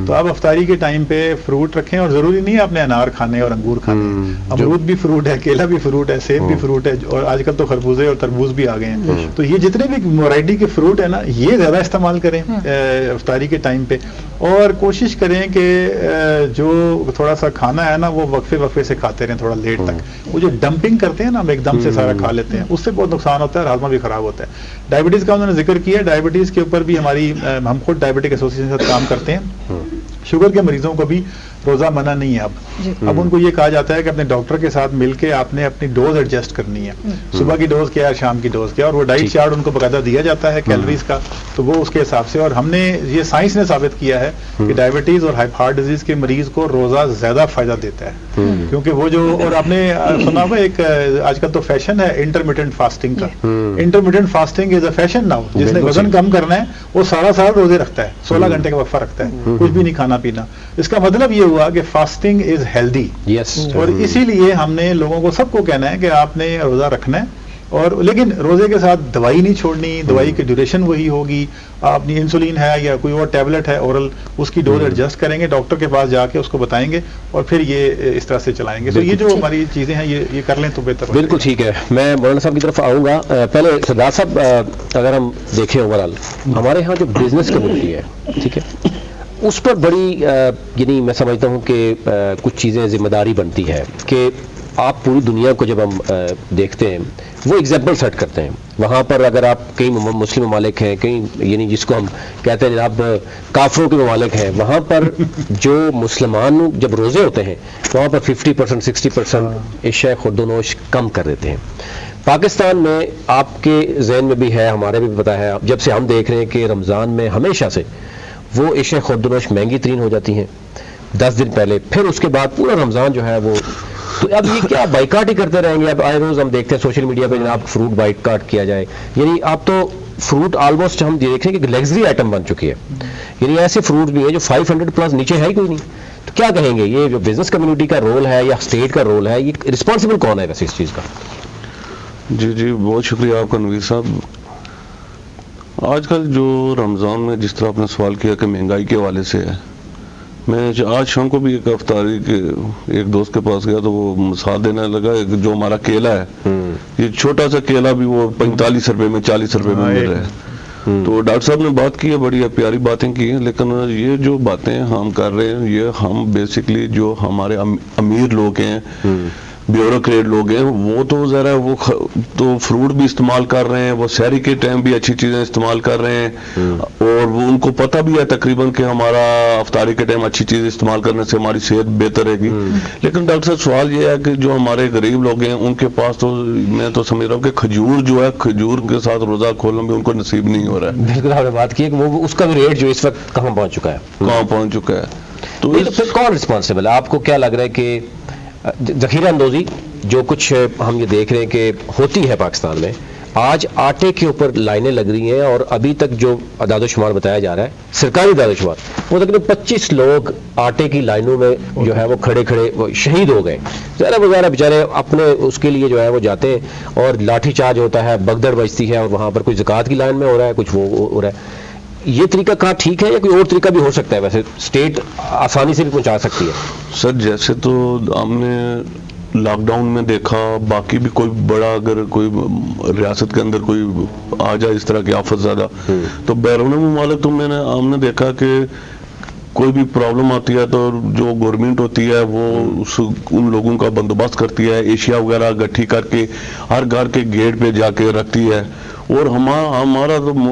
تو آپ افطاری کے ٹائم پہ فروٹ رکھیں, اور ضروری نہیں ہے آپ نے انار کھانے اور انگور کھانے, امرود بھی فروٹ ہے, کیلا بھی فروٹ ہے, سیب بھی فروٹ ہے, اور آج کل تو خربوزے اور تربوز بھی آ گئے ہیں. تو یہ جتنے بھی ورائٹی کے فروٹ ہیں نا, یہ زیادہ استعمال کریں افطاری کے ٹائم پہ, اور کوشش کریں کہ جو تھوڑا سا کھانا ہے نا وہ وقفے سے کھاتے رہیں تھوڑا لیٹ تک. وہ جو ڈمپنگ کرتے ہیں نا, ہم ایک دم سے سارا کھا لیتے ہیں, اس سے بہت نقصان ہوتا ہے اور ہاضمہ بھی خراب ہوتا ہے. ڈائبٹیز کا انہوں نے ذکر کیا, ڈائبٹیز کے اوپر بھی ہم خود ڈائبٹک ایسوسیشن کے ساتھ کام کرتے ہیں. شوگر کے مریضوں کو بھی روزہ منع نہیں ہے اب ان کو یہ کہا جاتا ہے کہ اپنے ڈاکٹر کے ساتھ مل کے آپ نے اپنی ڈوز ایڈجسٹ کرنی ہے, صبح کی ڈوز کیا ہے, شام کی ڈوز کیا, اور وہ ڈائٹ چارٹ ان کو باقاعدہ دیا جاتا ہے کیلوریز کا, تو وہ اس کے حساب سے. اور ہم نے یہ سائنس نے ثابت کیا ہے کہ ڈائبٹیز اور ہارٹ ڈیزیز کے مریض کو روزہ زیادہ فائدہ دیتا ہے, کیونکہ وہ جو, اور آپ نے سنا ہوا ایک آج کل تو فیشن ہے انٹرمیٹنٹ فاسٹنگ کا. Intermittent fasting is a fashion now. جس نے وزن کم کرنا ہے وہ سارا روزے رکھتا ہے, 16 گھنٹے کا وقفہ رکھتا ہے, کچھ بھی نہیں کھانا پینا. اس کا مطلب یہ ہوا کہ فاسٹنگ از ہیلدی, اور اسی لیے ہم نے لوگوں کو سب کو کہنا ہے کہ آپ نے روزہ رکھنا ہے, اور لیکن روزے کے ساتھ دوائی نہیں چھوڑنی. دوائی کی ڈیوریشن وہی ہوگی, اپنی انسولین ہے یا کوئی اور ٹیبلٹ ہے اورل, اس کی ڈوز ایڈجسٹ کریں گے, ڈاکٹر کے پاس جا کے اس کو بتائیں گے, اور پھر یہ اس طرح سے چلائیں گے. تو یہ جو ہماری چیزیں ہیں یہ کر لیں تو بہتر. بالکل ٹھیک ہے. میں مولانا صاحب کی طرف آؤں گا. پہلے سردار صاحب, اگر ہم دیکھیں اوور آل ہمارے ہاں جو بزنس کمیونٹی ہے, ٹھیک ہے, اس پر بڑی یعنی میں سمجھتا ہوں کہ کچھ چیزیں ذمہ داری بنتی ہے کہ آپ پوری دنیا کو جب ہم دیکھتے ہیں وہ ایگزامپل سیٹ کرتے ہیں. وہاں پر اگر آپ کئی مسلم ممالک ہیں, کئی یعنی جس کو ہم کہتے ہیں جناب کافروں کے ممالک ہیں, وہاں پر جو مسلمان جب روزے ہوتے ہیں وہاں پر 50% 60% اشیاء خوردونوش کم کر دیتے ہیں. پاکستان میں آپ کے ذہن میں بھی ہے, ہمارے بھی پتہ ہے, جب سے ہم دیکھ رہے ہیں کہ رمضان میں ہمیشہ سے وہ اشیاء خوردونوش مہنگی ترین ہو جاتی ہیں 10 دن پہلے, پھر اس کے بعد پورا رمضان جو ہے وہ, تو اب یہ کیا بائیکاٹ ہی کرتے رہیں گے؟ اب آئے روز ہم دیکھتے ہیں سوشل میڈیا پہ جناب فروٹ بائیکاٹ کیا جائے, یعنی اب تو فروٹ آلموسٹ ہم دیکھ رہے ہیں کہ لیگزری آئٹم بن چکی ہے. یعنی ایسے فروٹ بھی ہیں جو 500 پلس, نیچے ہے ہی کوئی نہیں. تو کیا کہیں گے, یہ جو بزنس کمیونٹی کا رول ہے یا اسٹیٹ کا رول ہے, یہ رسپانسبل کون ہے ویسے اس چیز کا؟ جی بہت شکریہ آپ کا نویر صاحب. آج کل جو رمضان میں جس طرح آپ نے سوال کیا کہ مہنگائی کے حوالے سے ہے, میں آج شام کو بھی ایک افطاری کے ایک دوست کے پاس گیا تو وہ مثال دینے لگا, جو ہمارا کیلا ہے, یہ چھوٹا سا کیلا بھی وہ 45 روپے میں 40 روپے میں مل رہا ہے. تو ڈاکٹر صاحب نے بات کی ہے, بڑی پیاری باتیں کی ہیں, لیکن یہ جو باتیں ہم کر رہے ہیں یہ ہم بیسکلی جو ہمارے امیر لوگ ہیں, بیوروکریٹ لوگ ہیں, وہ تو ذرا وہ تو فروٹ بھی استعمال کر رہے ہیں, وہ سحری کے ٹائم بھی اچھی چیزیں استعمال کر رہے ہیں, اور وہ ان کو پتہ بھی ہے تقریباً کہ ہمارا افطاری کے ٹائم اچھی چیز استعمال کرنے سے ہماری صحت بہتر رہے گی. لیکن ڈاکٹر صاحب سوال یہ ہے کہ جو ہمارے غریب لوگ ہیں ان کے پاس تو میں تو سمجھ رہا ہوں کہ کھجور جو ہے, کھجور کے ساتھ روزہ کھولنا بھی ان کو نصیب نہیں ہو رہا ہے. بالکل آپ نے بات کی ہے کہ وہ اس کا بھی ریٹ جو اس وقت کہاں پہنچ چکا ہے. تو پھر کون رسپانسبل ہے؟ آپ کو کیا لگ رہا ہے کہ ذخیرہ اندوزی جو کچھ ہم یہ دیکھ رہے ہیں کہ ہوتی ہے پاکستان میں, آج آٹے کے اوپر لائنیں لگ رہی ہیں, اور ابھی تک جو اعداد و شمار بتایا جا رہا ہے, سرکاری اعداد و شمار, وہ تقریباً 25 لوگ آٹے کی لائنوں میں جو ہے وہ کھڑے وہ شہید ہو گئے. ذرا وغیرہ بیچارے اپنے اس کے لیے جو ہے وہ جاتے ہیں, اور لاٹھی چارج ہوتا ہے, بگدڑ بجتی ہے, اور وہاں پر کوئی زکوٰۃ کی لائن میں ہو رہا ہے, کچھ وہ ہو رہا ہے. یہ طریقہ کہاں ٹھیک ہے, یا کوئی اور طریقہ بھی ہو سکتا ہے؟ ویسے اسٹیٹ آسانی سے بھی پہنچا سکتی ہے. سر جیسے تو ہم نے لاک ڈاؤن میں دیکھا, باقی بھی کوئی بڑا اگر کوئی ریاست کے اندر کوئی آ جائے اس طرح کی آفت زیادہ, تو بیرون ممالک تو ہم نے دیکھا کہ کوئی بھی پرابلم آتی ہے تو جو گورنمنٹ ہوتی ہے وہ ان لوگوں کا بندوبست کرتی ہے, ایشیا وغیرہ گٹھی کر کے ہر گھر کے گیٹ پہ جا کے رکھتی ہے. اور ہمارا تو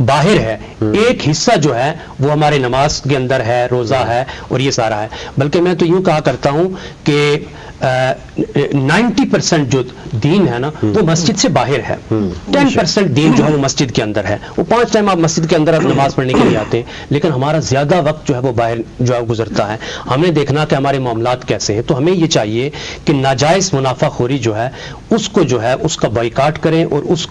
باہر ہے، ایک حصہ جو ہے وہ ہمارے نماز کے اندر ہے، روزہ ہے اور یہ سارا ہے. بلکہ میں تو یوں کہا کرتا ہوں کہ 90% جو دین ہے نا وہ مسجد سے باہر ہے، 10% دین جو ہے وہ مسجد کے اندر ہے. وہ 5 ٹائم آپ مسجد کے اندر آپ نماز پڑھنے کے لیے آتے ہیں، لیکن ہمارا زیادہ وقت جو ہے وہ باہر جو ہے گزرتا ہے. ہمیں دیکھنا کہ ہمارے معاملات کیسے ہیں. تو ہمیں یہ چاہیے کہ ناجائز منافع خوری جو ہے اس کو جو ہے اس کا بائیکاٹ کریں اور اس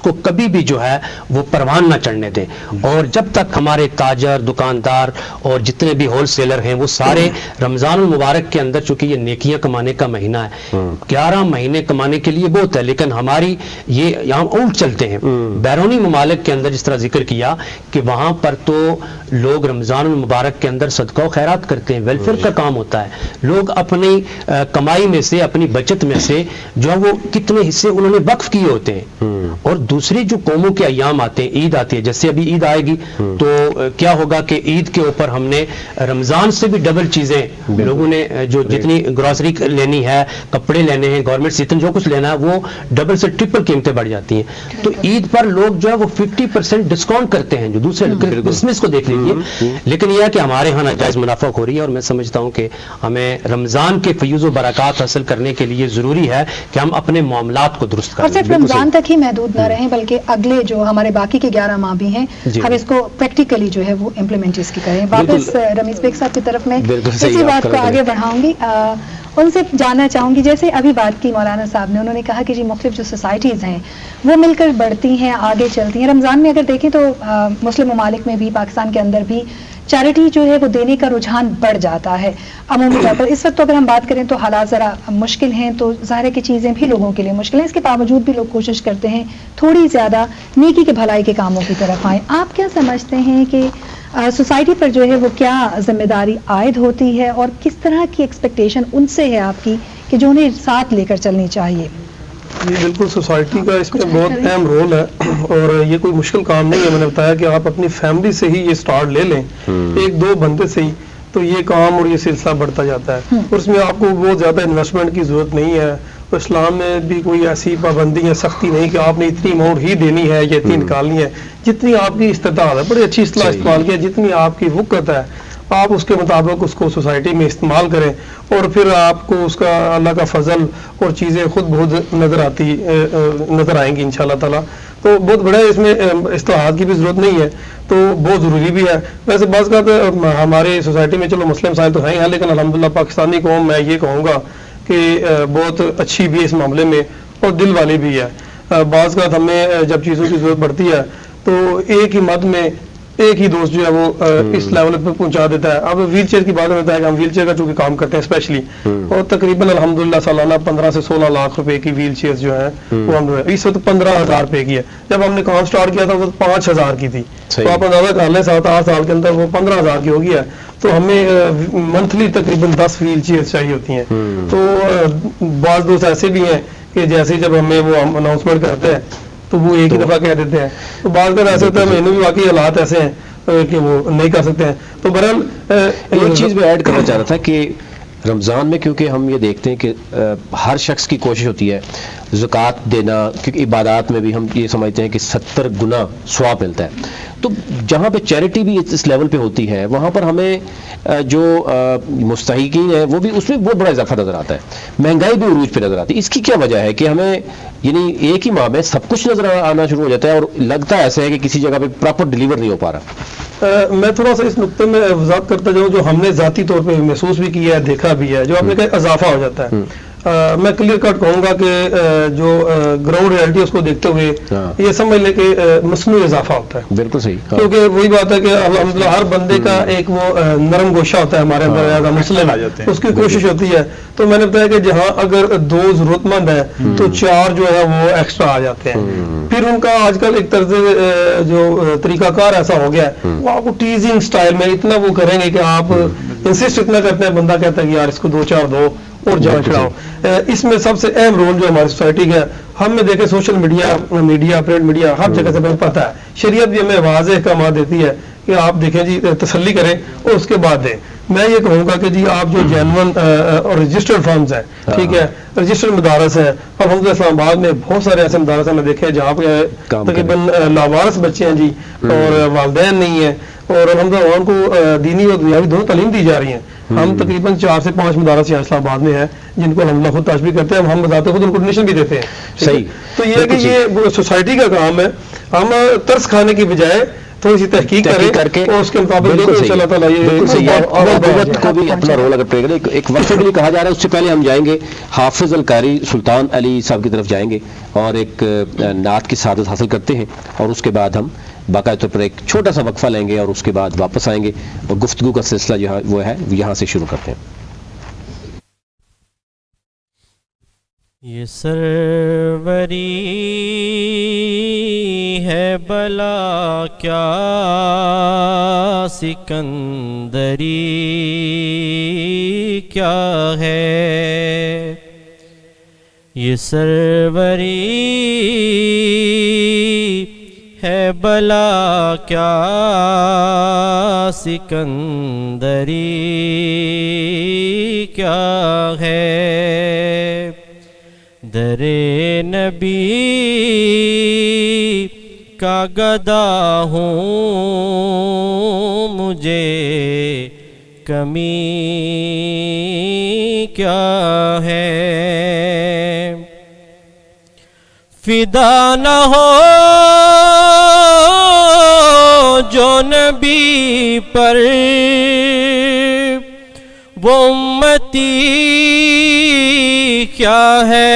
کو کبھی بھی جو ہے وہ پروان نہ چڑھنے دیں. اور جب تک ہمارے تاجر، دکاندار اور جتنے بھی ہول سیلر ہیں وہ سارے رمضان المبارک کے اندر، چونکہ یہ نیکیاں کمانے کا مہینہ ہے، 11 مہینے کمانے کے لیے بہت ہے، لیکن ہماری یہ یہاں الٹ چلتے ہیں. بیرونی ممالک کے اندر جس طرح ذکر کیا کہ وہاں پر تو لوگ رمضان المبارک کے اندر صدقہ و خیرات کرتے ہیں، ویلفیئر کا کام ہوتا ہے. لوگ اپنی کمائی میں سے، اپنی بچت میں سے جو ہے وہ کتنے حصے انہوں نے وقف کیے ہوتے ہیں. اور دوسری جو قوموں کے ایام آتے ہیں، عید آتی ہے، جیسے ابھی عید آئے گی تو کیا ہوگا کہ عید کے اوپر ہم نے رمضان سے بھی ڈبل چیزیں لوگوں نے جو جتنی گروسری لینی ہے، کپڑے لینے ہیں، گورنمنٹ سے جو کچھ لینا ہے وہ ڈبل سے ٹرپل قیمتیں بڑھ جاتی ہیں. تو عید پر لوگ جو ہے وہ 50% ڈسکاؤنٹ کرتے ہیں، جو دوسرے کرسمس کو دیکھ لیجیے. لیکن یہ ہے کہ ہمارے ہاں ناجائز منافع خوری ہے، اور میں سمجھتا ہوں کہ ہمیں رمضان کے فیوز و برکات حاصل کرنے کے لیے ضروری ہے کہ ہم اپنے معاملات کو درست کریں. اور صرف رمضان تک ہی محدود نہ رہیں بلکہ اگلے جو ہمارے باقی کے 11 ماہ بھی ہیں ہم اس کو پریکٹیکلی جو ہے وہ امپلیمنٹ اس کی کریں. واپس رمیز بیگ صاحب کی طرف میں اسی بات کو آگے بڑھاؤں گی. ان سے جاننا چاہوں گی، جیسے ابھی بات کی مولانا صاحب نے، انہوں نے کہا کہ جی مختلف جو سوسائٹیز ہیں وہ مل کر بڑھتی ہیں، آگے چلتی ہیں. رمضان میں اگر دیکھیں تو مسلم ممالک میں بھی، پاکستان کے اندر بھی چیریٹی جو ہے وہ دینے کا رجحان بڑھ جاتا ہے عمومی طور پر. اس وقت تو اگر ہم بات کریں تو حالات ذرا مشکل ہیں، تو ظاہر ہے کہ چیزیں بھی لوگوں کے لیے مشکل ہیں. اس کے باوجود بھی لوگ کوشش کرتے ہیں تھوڑی زیادہ نیکی کے بھلائی کے کاموں کی طرف آئیں. آپ کیا سمجھتے ہیں کہ سوسائٹی پر جو ہے وہ کیا ذمہ داری عائد ہوتی ہے، اور کس طرح کی ایکسپیکٹیشن ان سے ہے آپ کی کہ جو انہیں ساتھ لے کر چلنی چاہیے؟ جی بالکل، سوسائٹی کا اس میں بہت اہم رول ہے، اور یہ کوئی مشکل کام نہیں ہے. میں نے بتایا کہ آپ اپنی فیملی سے ہی یہ سٹارٹ لے لیں، 1-2 بندے سے ہی، تو یہ کام اور یہ سلسلہ بڑھتا جاتا ہے. اور اس میں آپ کو بہت زیادہ انویسٹمنٹ کی ضرورت نہیں ہے. تو اسلام میں بھی کوئی ایسی پابندی یا سختی نہیں کہ آپ نے اتنی اماؤنٹ ہی دینی ہے یا اتنی نکالنی ہے. جتنی آپ کی استطاعت ہے، بڑی اچھی اصطلاح استعمال کیا، جتنی آپ کی وقت ہے آپ اس کے مطابق اس کو سوسائٹی میں استعمال کریں، اور پھر آپ کو اس کا اللہ کا فضل اور چیزیں خود بہت نظر آئیں گی انشاءاللہ تعالیٰ. تو بہت بڑا اس میں اصطلاحات کی بھی ضرورت نہیں ہے، تو بہت ضروری بھی ہے. ویسے بعض کا ہمارے سوسائٹی میں چلو مسلم سائل تو ہیں، لیکن الحمدللہ پاکستانی قوم میں یہ کہوں گا کہ بہت اچھی بھی ہے اس معاملے میں، اور دل والی بھی ہے. بعض کا ہمیں جب چیزوں کی ضرورت پڑتی ہے تو ایک ہی مد میں ایک ہی دوست جو ہے وہ اس لیول پہ پہنچا دیتا ہے. اب ویل چیئر کی بات ہوتا ہے کہ ہم ویل چیئر کا چونکہ کام کرتے ہیں اسپیشلی، اور تقریباً الحمدللہ سالانہ 15 سے 16 لاکھ روپے کی ویل چیئر جو ہے وہ ہم اس وقت 15,000 روپے کی ہے. جب ہم نے کام سٹارٹ کیا تھا وہ 5,000 کی تھی، تو آپ اندازہ کر لیں 7-8 سال کے اندر وہ 15,000 کی ہوگی ہے. تو ہمیں منتھلی تقریباً 10 ویل چیئر چاہیے ہوتی ہیں. تو بعض دوست ایسے بھی ہیں کہ جیسے جب ہمیں وہ اناؤنسمنٹ کرتے ہیں تو وہ ایک ہی دفعہ کہہ دیتے ہیں. تو بعض کا ایسے ہوتا ہے، میں بھی واقعی حالات ایسے ہیں کہ وہ نہیں کر سکتے ہیں. تو بہرحال ایک چیز میں ایڈ کرنا چاہ رہا تھا کہ رمضان میں کیونکہ ہم یہ دیکھتے ہیں کہ ہر شخص کی کوشش ہوتی ہے زکوٰۃ دینا، کیونکہ عبادات میں بھی ہم یہ سمجھتے ہیں کہ 70 گنا ثواب ملتا ہے. تو جہاں پہ چیریٹی بھی اس لیول پہ ہوتی ہے وہاں پر ہمیں جو مستحقین ہیں وہ بھی اس میں بہت بڑا اضافہ نظر آتا ہے. مہنگائی بھی عروج پہ نظر آتی ہے. اس کی کیا وجہ ہے کہ ہمیں یعنی ایک ہی ماہ میں سب کچھ نظر آنا شروع ہو جاتا ہے، اور لگتا ہے ایسا ہے کہ کسی جگہ پہ پراپر ڈیلیور نہیں ہو پا رہا؟ میں تھوڑا سا اس نقطے میں وضاحت کرتا جاؤں جو ہم نے ذاتی طور پہ محسوس بھی کیا ہے، دیکھا بھی ہے، جو آپ نے کہا اضافہ ہو جاتا ہے. میں کلیئر کٹ کہوں گا کہ جو گراؤنڈ ریئلٹی اس کو دیکھتے ہوئے یہ سمجھ لیں کہ مصنوعی اضافہ ہوتا ہے. بالکل صحیح، کیونکہ وہی بات ہے کہ الحمدللہ ہر بندے کا ایک وہ نرم گوشہ ہوتا ہے ہمارے اندر، مسلم اس کی کوشش ہوتی ہے. تو میں نے بتایا کہ جہاں اگر 2 ضرورت مند ہے تو 4 جو ہے وہ ایکسٹرا آ جاتے ہیں. پھر ان کا آج کل ایک طرز جو طریقہ کار ایسا ہو گیا ہے، وہ آپ کو ٹیزنگ سٹائل میں اتنا وہ کریں گے کہ آپ انسسٹ اتنا کرتے ہیں، بندہ کہتا ہے کہ یار اس کو 2-4 دو اور جان چڑھاؤ. اس میں سب سے اہم رول جو ہماری سوسائٹی کا ہے، ہم نے دیکھے سوشل میڈیا، پرنٹ میڈیا، ہر جگہ سے ہمیں پتہ ہے شریعت بھی ہمیں واضح احکامات دیتی ہے کہ آپ دیکھیں جی تسلی کریں اور اس کے بعد دیں. میں یہ کہوں گا کہ جی آپ جو جینون اور رجسٹرڈ فرمز ہیں، ٹھیک ہے، رجسٹرڈ مدارس ہیں، اور ہم اسلام آباد میں بہت سارے ایسے مدارس ہیں میں دیکھے جہاں پہ تقریباً لاوارث بچے ہیں جی، اور والدین نہیں ہیں، اور الحمدللہ ان کو دینی اور دنیاوی دونوں تعلیم دی جا رہی ہیں. ہم تقریباً 4 سے 5 مدارس یہاں اسلام آباد میں ہیں جن کو الحمدللہ خود تشبیہ کرتے ہیں، ہم بتاتے خود ان کو ڈونیشن بھی دیتے ہیں. صحیح. تو یہ ہے کہ یہ سوسائٹی کا کام ہے، ہم ترس کھانے کی بجائے تھوڑی سی تحقیق کر کے اور اس کے مطابق انشاءاللہ تعالیٰ یہ اور حکومت کو بھی اپنا رول اگر پلے کرے. ایک وقفے کے لیے کہا جا رہا ہے، اس سے پہلے ہم جائیں گے حافظ القاری سلطان علی صاحب کی طرف جائیں گے اور ایک نعت کی سعادت حاصل کرتے ہیں، اور اس کے بعد ہم باقاعدہ طور پر ایک چھوٹا سا وقفہ لیں گے اور اس کے بعد واپس آئیں گے اور گفتگو کا سلسلہ جو ہے وہ ہے یہاں سے شروع کرتے ہیں. یہ سروری ہے بلا کیا سکندری کیا ہے، یہ سروری ہے بلا کیا سکندری کیا ہے، در نبی کا گدا ہوں مجھے کمی کیا ہے، فدا نہ ہو جو نبی پر وہ امتی کیا ہے،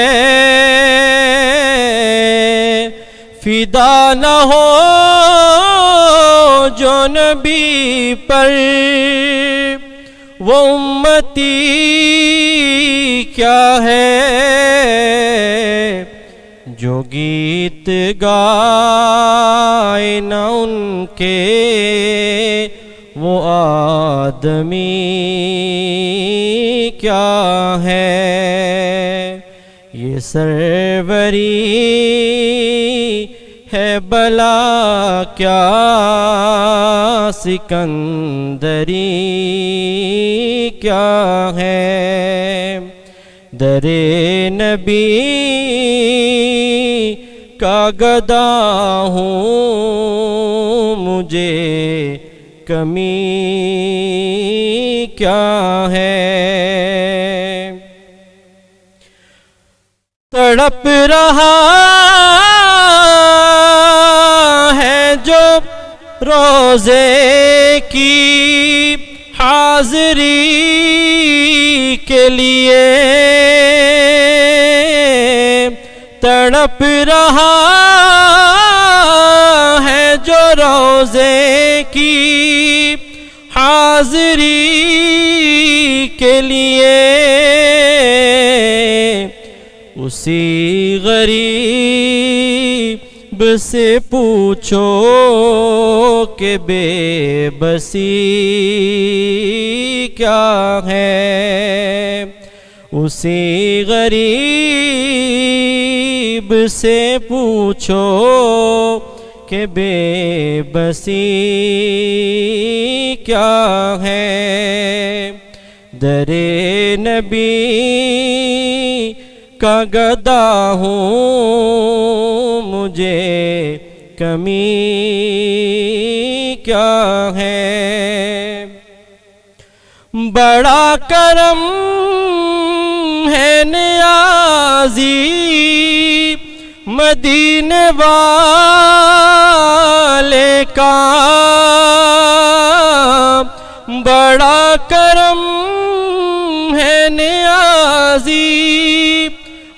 فدا نہ ہو جو نبی پر وہ امتی کیا ہے، جو گیت گائے نہ ان کے وہ آدمی کیا ہے، یہ سروری ہے بلا کیا سکندری کیا ہے، در نبی کا گدا ہوں مجھے کمی کیا ہے، تڑپ رہا ہے جو روزے کی حاضری کے لیے، تڑپ رہا ہے جو روزے کی حاضری کے لیے، اسی غریب سے پوچھو کہ بے بسی کیا ہے، اسی غریب سے پوچھو کہ بے بسی کیا ہے، در نبی کا گدا ہوں مجھے کمی کیا ہے، بڑا کرم ہے نیازی مدینے والے کا، بڑا کرم ہے نیازی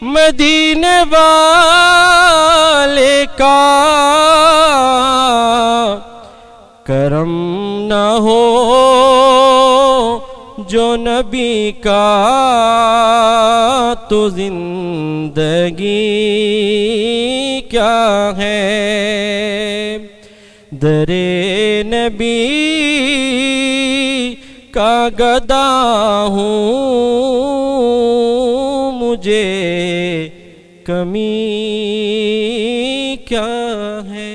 مدینے والے کا، کرم نہ ہو جو نبی کا تو زندگی کیا ہے، در نبی کا گدا ہوں مجھے کمی کیا ہے۔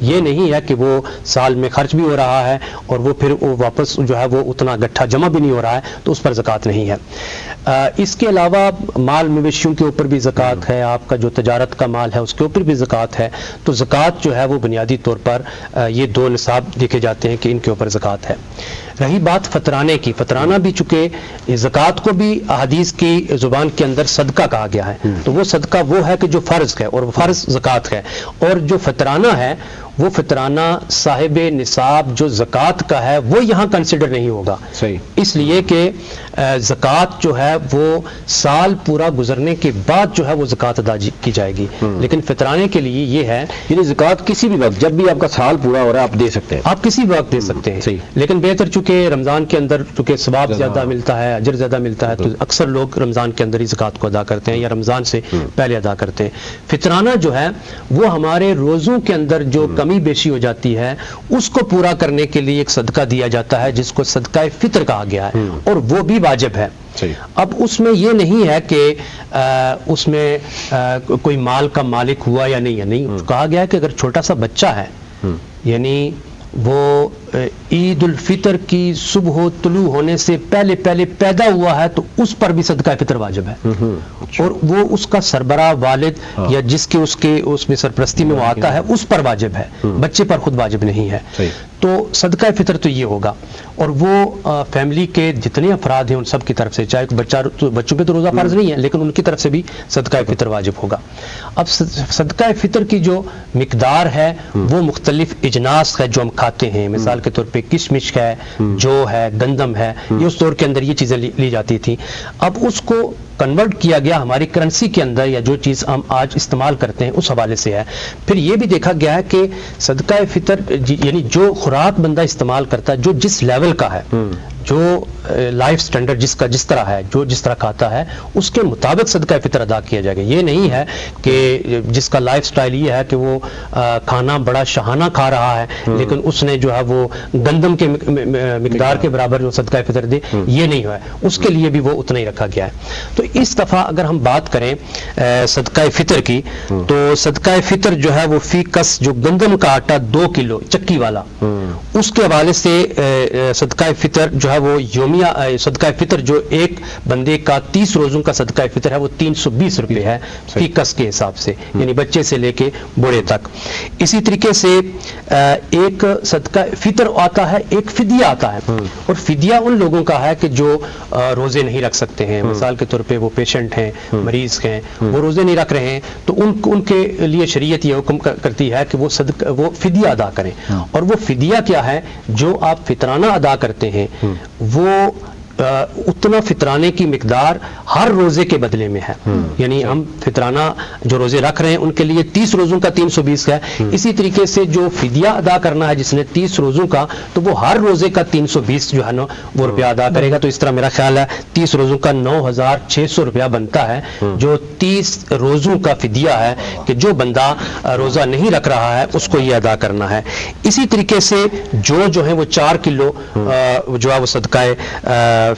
یہ نہیں ہے کہ وہ سال میں خرچ بھی ہو رہا ہے اور وہ پھر وہ واپس جو ہے وہ اتنا گٹھا جمع بھی نہیں ہو رہا ہے تو اس پر زکوٰۃ نہیں ہے۔ اس کے علاوہ مال مویشیوں کے اوپر بھی زکوٰۃ ہے، آپ کا جو تجارت کا مال ہے اس کے اوپر بھی زکوٰۃ ہے، تو زکوٰۃ جو ہے وہ بنیادی طور پر یہ 2 نصاب دیکھے جاتے ہیں کہ ان کے اوپر زکوٰۃ ہے۔ رہی بات فطرانے کی، فطرانہ بھی چونکہ زکوٰۃ کو بھی احادیث کی زبان کے اندر صدقہ کہا گیا ہے، تو وہ صدقہ وہ ہے کہ جو فرض ہے اور وہ فرض زکوٰۃ ہے، اور جو فطرانہ ہے وہ فطرانہ صاحب نصاب جو زکوٰۃ کا ہے وہ یہاں کنسیڈر نہیں ہوگا، صحیح، اس لیے کہ زکوٰۃ جو ہے وہ سال پورا گزرنے کے بعد جو ہے وہ زکوٰۃ ادا کی جائے گی، لیکن فطرانے کے لیے یہ ہے یعنی زکوٰۃ کسی بھی وقت جب بھی آپ کا سال پورا ہو رہا ہے آپ دے سکتے ہیں، آپ کسی وقت دے سکتے ہیں، صحیح، لیکن بہتر چونکہ رمضان کے اندر چونکہ ثواب زیادہ ملتا ہے، اجر زیادہ ملتا ہے، تو اکثر لوگ رمضان کے اندر ہی زکوٰۃ کو ادا کرتے ہیں یا رمضان سے پہلے ادا کرتے ہیں۔ فطرانہ جو ہے وہ ہمارے روزوں کے اندر جو کمی بیشی ہو جاتی ہے اس کو پورا کرنے کے لیے ایک صدقہ دیا جاتا ہے جس کو صدقہ فطر کہا گیا ہے، اور وہ بھی واجب ہے۔ اب اس میں یہ نہیں ہے کہ اس میں کوئی مال کا مالک ہوا یا نہیں ہے، نہیں، کہا گیا ہے کہ اگر چھوٹا سا بچہ ہے یعنی وہ عید الفطر کی صبح طلوع ہونے سے پہلے پیدا ہوا ہے تو اس پر بھی صدقہ فطر واجب ہے، اور وہ اس کا سربراہ والد یا جس کے اس میں سرپرستی میں وہ آتا ہے اس پر واجب ہے، بچے پر خود واجب نہیں ہے۔ تو صدقہ فطر تو یہ ہوگا، اور وہ فیملی کے جتنے افراد ہیں ان سب کی طرف سے، چاہے بچوں پہ تو روزہ فرض نہیں ہے لیکن ان کی طرف سے بھی صدقہ فطر واجب ہوگا۔ اب صدقہ فطر کی جو مقدار ہے وہ مختلف اجناس ہے جو ہم کھاتے ہیں، مثال کے طور پہ کشمش ہے، جو ہے، گندم ہے، یہ اس دور کے اندر یہ چیزیں لی جاتی تھیں۔ اب اس کو کنورٹ کیا گیا ہماری کرنسی کے اندر، یا جو چیز ہم آج استعمال کرتے ہیں اس حوالے سے ہے۔ پھر یہ بھی دیکھا گیا ہے کہ صدقہ فطر یعنی جو خوراک بندہ استعمال کرتا ہے، جو جس لیول کا ہے، جو لائف سٹینڈرڈ جس کا جس طرح ہے، جو جس طرح کھاتا ہے اس کے مطابق صدقہ فطر ادا کیا جائے گا۔ یہ نہیں ہے کہ جس کا لائف سٹائل یہ ہے کہ وہ کھانا بڑا شہانہ کھا رہا ہے لیکن اس نے جو ہے وہ گندم کے مقدار کے برابر جو صدقہ فطر دے، یہ نہیں ہے، اس کے لیے بھی وہ اتنا ہی رکھا گیا ہے۔ تو اس دفعہ اگر ہم بات کریں صدقہ فطر کی، تو صدقہ فطر جو ہے وہ فی کس جو گندم کا آٹا 2 کلو چکی والا، اس کے حوالے سے صدقہ فطر جو ہے وہ یومیہ صدقہ فطر جو ایک بندے کا 30 روزوں کا صدقہ فطر ہے وہ 320 روپے ہے فی کس کے حساب سے، یعنی بچے سے لے کے بوڑھے تک۔ اسی طریقے سے ایک صدقہ فطر آتا ہے، ایک فدیہ آتا ہے، اور فدیہ ان لوگوں کا ہے کہ جو روزے نہیں رکھ سکتے ہیں، مثال کے طور پہ وہ پیشنٹ ہیں، مریض ہیں، وہ روزے نہیں رکھ رہے ہیں، تو ان کے لیے شریعت یہ حکم کرتی ہے کہ وہ فدیہ ادا کریں، اور وہ فدیہ کیا ہے؟ جو آپ فطرانہ ادا کرتے ہیں وہ اتنا فطرانے کی مقدار ہر روزے کے بدلے میں ہے، یعنی ہم فطرانہ جو روزے رکھ رہے ہیں ان کے لیے 30 روزوں کا 320 ہے، اسی طریقے سے جو فدیہ ادا کرنا ہے جس نے 30 روزوں کا، تو وہ ہر روزے کا 320 جو ہے نا وہ روپیہ ادا کرے گا۔ تو اس طرح میرا خیال ہے 30 روزوں کا 9600 روپیہ بنتا ہے، جو 30 روزوں کا فدیہ ہے کہ جو بندہ روزہ نہیں رکھ رہا ہے اس کو یہ ادا کرنا ہے۔ اسی طریقے سے جو ہیں وہ 4 کلو جو ہے وہ صدقہ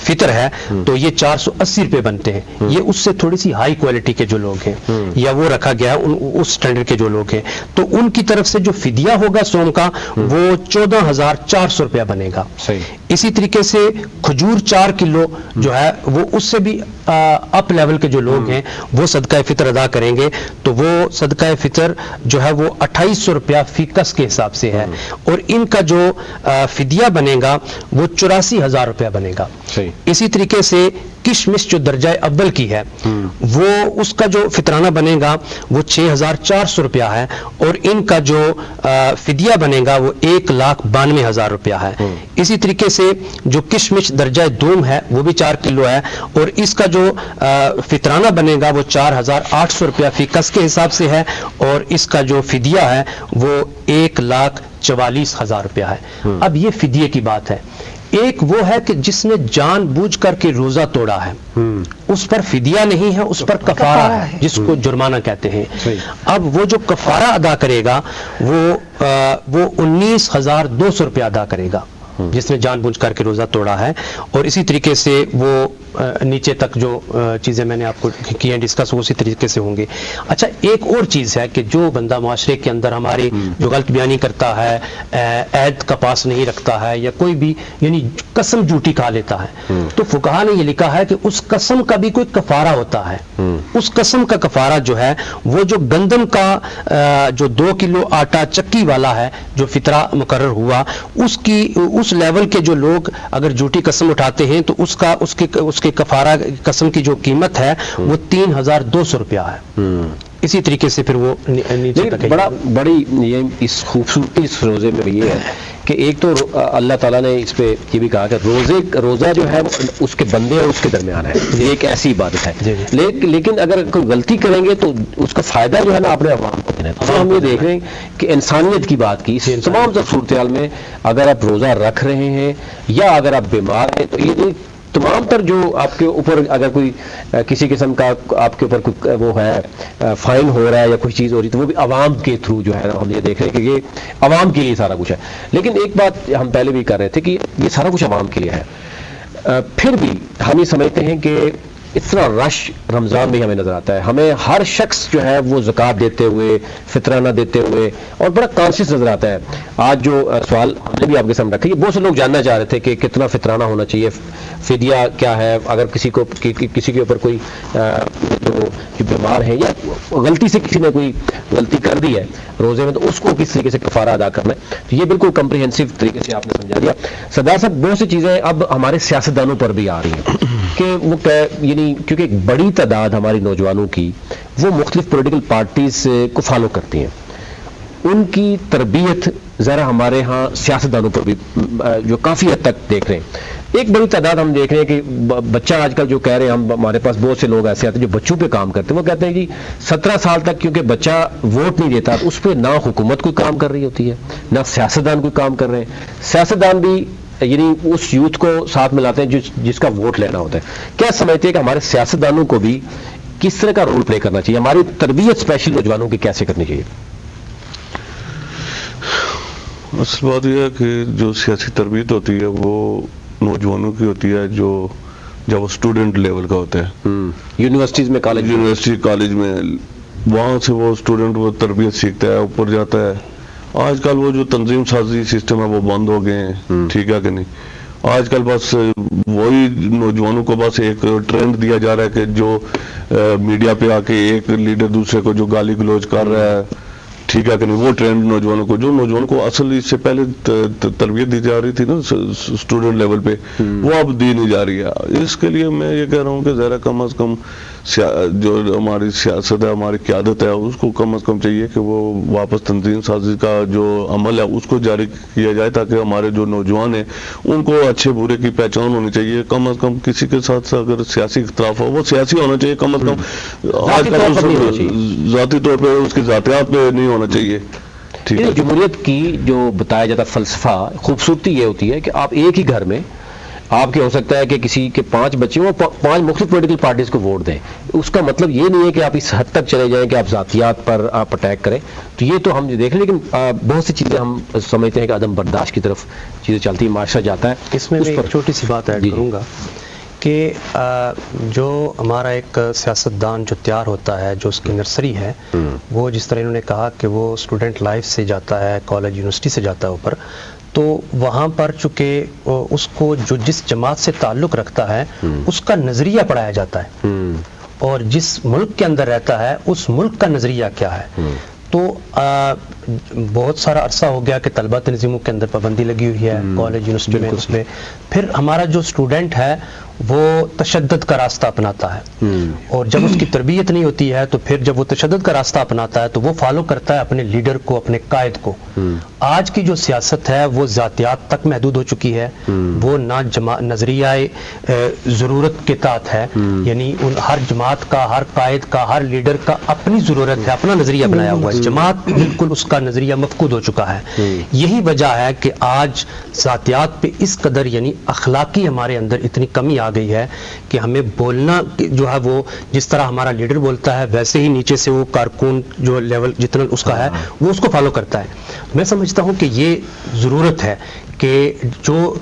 فطر ہے تو یہ 480 روپے بنتے ہیں، یہ اس سے تھوڑی سی ہائی کوالٹی کے جو لوگ ہیں یا وہ رکھا گیا ہے اس سٹینڈرڈ کے جو لوگ ہیں، تو ان کی طرف سے جو فدیہ ہوگا صوم کا وہ 14400 روپیہ بنے گا۔ اسی طریقے سے کھجور 4 کلو جو ہے وہ اس سے بھی اپ لیول کے جو لوگ ہیں وہ صدقہ فطر ادا کریں گے، تو وہ صدقہ فطر جو ہے وہ 2800 روپیہ فی کس کے حساب سے ہے، اور ان کا جو فدیہ بنے گا وہ 84,000 روپیہ بنے گا۔ اسی طریقے سے کشمش جو درجہ اول کی ہے وہ اس کا جو فطرانہ بنے گا وہ 6400 روپیہ ہے، اور ان کا جو فدیہ بنے گا وہ 1,92,000 روپیہ ہے۔ اسی طریقے سے جو کشمش درجہ دوم ہے وہ بھی 4 کلو ہے، اور اس کا جو فطرانہ بنے گا وہ 4800 روپیہ فی کس کے حساب سے ہے، اور اس کا جو فدیہ ہے وہ 1,44,000 روپیہ ہے۔ اب یہ فدیے کی بات ہے۔ ایک وہ ہے کہ جس نے جان بوجھ کر کے روزہ توڑا ہے، اس پر فدیہ نہیں ہے، اس پر کفارہ ہے جس کو جرمانہ کہتے ہیں۔ اب وہ جو کفارہ ادا کرے گا وہ 19,200 روپیہ ادا کرے گا، جس نے جان بوجھ کر کے روزہ توڑا ہے، اور اسی طریقے سے وہ نیچے تک جو چیزیں میں نے آپ کو کی ہیں ڈسکس وہ اسی طریقے سے ہوں گے۔ اچھا ایک اور چیز ہے کہ جو بندہ معاشرے کے اندر ہماری جو غلط بیانی کرتا ہے، عہد کا پاس نہیں رکھتا ہے، یا کوئی بھی یعنی قسم جھوٹی کھا لیتا ہے، تو فقہا نے یہ لکھا ہے کہ اس قسم کا بھی کوئی کفارہ ہوتا ہے۔ اس قسم کا کفارہ جو ہے وہ جو گندم کا جو 2 کلو آٹا چکی والا ہے جو فطرہ مقرر ہوا، اس لیول کے جو لوگ اگر جھوٹی قسم اٹھاتے ہیں تو اس کے کفارہ قسم کی جو قیمت ہے وہ 3200 روپیہ ہے۔ اسی طریقے سے پھر وہ نیچے تک بڑی یہ اس خوبصورتی اس روزے میں یہ ہے کہ ایک تو اللہ تعالیٰ نے اس پہ یہ بھی کہا کہ روزہ جو ہے اس کے بندے اور اس کے درمیان ہے، یہ ایک ایسی عبادت ہے، لیکن اگر کوئی غلطی کریں گے تو اس کا فائدہ جو ہے نا اپنے عوام کو دینا ہے۔ تو ہم یہ دیکھ رہے ہیں کہ انسانیت کی بات کی اس تمام صورتحال میں اگر آپ روزہ رکھ رہے ہیں یا اگر آپ بیمار ہیں تو یہ تمام تر جو آپ کے اوپر اگر کوئی کسی قسم کا آپ کے اوپر کوئی وہ ہے فائن ہو رہا ہے یا کوئی چیز ہو رہی ہے تو وہ بھی عوام کے تھرو جو ہے ہم یہ دیکھ رہے ہیں کہ یہ عوام کے لیے سارا کچھ ہے۔ لیکن ایک بات ہم پہلے بھی کر رہے تھے کہ یہ سارا کچھ عوام کے لیے ہے، پھر بھی ہم یہ سمجھتے ہیں کہ اتنا رش رمضان میں ہمیں نظر آتا ہے، ہمیں ہر شخص جو ہے وہ زکوٰۃ دیتے ہوئے فطرانہ دیتے ہوئے اور بڑا کانشیس نظر آتا ہے۔ آج جو سوال ہم نے بھی آپ کے سامنے رکھا، یہ بہت سے لوگ جاننا چاہ رہے تھے کہ کتنا فطرانہ ہونا چاہیے، فدیہ کیا ہے، اگر کسی کے اوپر کوئی جو بیمار ہے یا غلطی سے کسی نے کوئی غلطی کر دی ہے روزے میں تو اس کو کس طریقے سے کفارہ ادا کرنا ہے، تو یہ بالکل کمپریہنسو طریقے سے آپ نے سمجھا دیا۔ سردار صاحب بہت سی چیزیں اب ہمارے سیاستدانوں پر بھی آ رہی ہیں کہ وہ یعنی کیونکہ ایک بڑی تعداد ہماری نوجوانوں کی وہ مختلف پولیٹیکل پارٹیز کو فالو کرتی ہیں، ان کی تربیت ذرا ہمارے ہاں سیاستدانوں پر بھی جو کافی حد تک دیکھ رہے ہیں۔ ایک بڑی تعداد ہم دیکھ رہے ہیں کہ بچہ آج کل جو کہہ رہے ہیں، ہمارے پاس بہت سے لوگ ایسے آتے ہیں جو بچوں پہ کام کرتے ہیں، وہ کہتے ہیں کہ 17 سال تک کیونکہ بچہ ووٹ نہیں دیتا تو اس پہ نہ حکومت کوئی کام کر رہی ہوتی ہے نہ سیاستدان کوئی کام کر رہے ہیں، سیاستدان بھی یعنی اس یوتھ کو ساتھ ملاتے ہیں جس کا ووٹ لینا ہوتا ہے۔ کیا سمجھتے ہیں کہ ہمارے سیاستدانوں کو بھی کس طرح کا رول پلے کرنا چاہیے، ہماری تربیت اسپیشل نوجوانوں کی کیسے کرنی چاہیے؟ اصل بات یہ ہے کہ جو سیاسی تربیت ہوتی ہے وہ نوجوانوں کی ہوتی ہے جب وہ اسٹوڈنٹ لیول کا ہوتا ہے، یونیورسٹیز میں کالج میں وہاں سے وہ اسٹوڈنٹ وہ تربیت سیکھتا ہے، اوپر جاتا ہے۔ آج کل وہ جو تنظیم سازی سسٹم ہے وہ بند ہو گئے ہیں، ٹھیک ہے کہ نہیں؟ آج کل بس وہی نوجوانوں کو بس ایک ٹرینڈ دیا جا رہا ہے کہ جو میڈیا پہ آ کے ایک لیڈر دوسرے کو جو گالی گلوچ کر رہا ہے، ٹھیک ہے کہ نہیں، وہ ٹرینڈ نوجوانوں کو اصل اس سے پہلے تربیت دی جا رہی تھی نا اسٹوڈنٹ لیول پہ، وہ اب دی نہیں جا رہی ہے۔ اس کے لیے میں یہ کہہ رہا ہوں کہ ذرا کم از کم جو ہماری سیاست ہے، ہماری قیادت ہے، اس کو کم از کم چاہیے کہ وہ واپس تنظیم سازی کا جو عمل ہے اس کو جاری کیا جائے تاکہ ہمارے جو نوجوان ہیں ان کو اچھے برے کی پہچان ہونی چاہیے۔ کم از کم کسی کے ساتھ اگر سیاسی اختلاف ہو وہ سیاسی ہونا چاہیے، کم از کم آج کل ذاتی طور پہ اس کی ذاتیات پہ نہیں ہونا چاہیے۔ جمہوریت کی جو بتایا جاتا فلسفہ، خوبصورتی یہ ہوتی ہے کہ آپ ایک ہی گھر میں آپ کے ہو سکتا ہے کہ کسی کے 5 بچے وہ 5 مختلف پولیٹیکل پارٹیز کو ووٹ دیں، اس کا مطلب یہ نہیں ہے کہ آپ اس حد تک چلے جائیں کہ آپ ذاتیات پر آپ اٹیک کریں، تو یہ تو ہم دیکھ لیں، لیکن بہت سی چیزیں ہم سمجھتے ہیں کہ عدم برداشت کی طرف چیزیں چلتی ہیں، معاشرہ جاتا ہے۔ اس میں ایک چھوٹی سی بات ایڈ کروں گا کہ جو ہمارا ایک سیاستدان جو تیار ہوتا ہے، جو اس کی نرسری ہے، وہ جس طرح انہوں نے کہا کہ وہ اسٹوڈنٹ لائف سے جاتا ہے، کالج یونیورسٹی سے جاتا ہے اوپر، تو وہاں پر چونکہ اس کو جو جس جماعت سے تعلق رکھتا ہے اس کا نظریہ پڑھایا جاتا ہے، اور جس ملک کے اندر رہتا ہے اس ملک کا نظریہ کیا ہے۔ تو بہت سارا عرصہ ہو گیا کہ طلبہ تنظیموں کے اندر پابندی لگی ہوئی ہے کالج یونیورسٹی میں، اس میں پھر ہمارا جو اسٹوڈنٹ ہے وہ تشدد کا راستہ اپناتا ہے، اور جب اس کی تربیت نہیں ہوتی ہے تو پھر جب وہ تشدد کا راستہ اپناتا ہے تو وہ فالو کرتا ہے اپنے لیڈر کو، اپنے قائد کو۔ آج کی جو سیاست ہے وہ ذاتیات تک محدود ہو چکی ہے، وہ نہ نظریہ ضرورت کے تحت ہے، یعنی ہر جماعت کا، ہر قائد کا، ہر لیڈر کا اپنی ضرورت ہے، اپنا نظریہ بنایا ہوا ہے، جماعت بالکل اس کا نظریہ مفقود ہو چکا ہے۔ یہی وجہ ہے کہ آج ذاتیات پہ اس قدر یعنی اخلاقی ہمارے اندر اتنی کمی آ گئی ہے کہ ہمیں بولنا جو ہے وہ جس طرح ہمارا لیڈر بولتا ہے ویسے ہی نیچے سے وہ کارکن جو لیول جتنا اس کا ہے وہ اس کو فالو کرتا ہے۔ میں سمجھتا ہوں کہ یہ ضرورت ہے کہ جو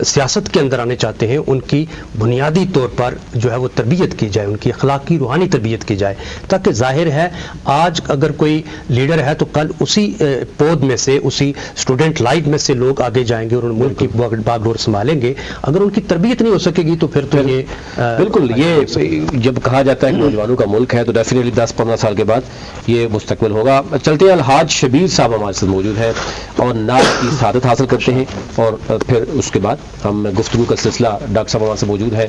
سیاست کے اندر آنے چاہتے ہیں ان کی بنیادی طور پر جو ہے وہ تربیت کی جائے، ان کی اخلاقی روحانی تربیت کی جائے، تاکہ ظاہر ہے آج اگر کوئی لیڈر ہے تو کل اسی پود میں سے، اسی اسٹوڈنٹ لائف میں سے لوگ آگے جائیں گے اور ان ملک کی باغ ڈور سنبھالیں گے۔ اگر ان کی تربیت نہیں ہو سکے گی تو پھر تو یہ بالکل، یہ جب کہا جاتا ہے کہ نوجوانوں کا ملک ہے تو ڈیفینیٹلی 10-15 سال کے بعد یہ مستقبل ہوگا۔ چلتے ہیں، الحاج شبیر صاحب ہمارے ساتھ موجود ہیں اور نعت کی سعادت حاصل کرتے ہیں، اور پھر اس کے بعد ہم گفتگو کا سلسلہ، ڈاکٹر صاحب ہمارے سے موجود ہے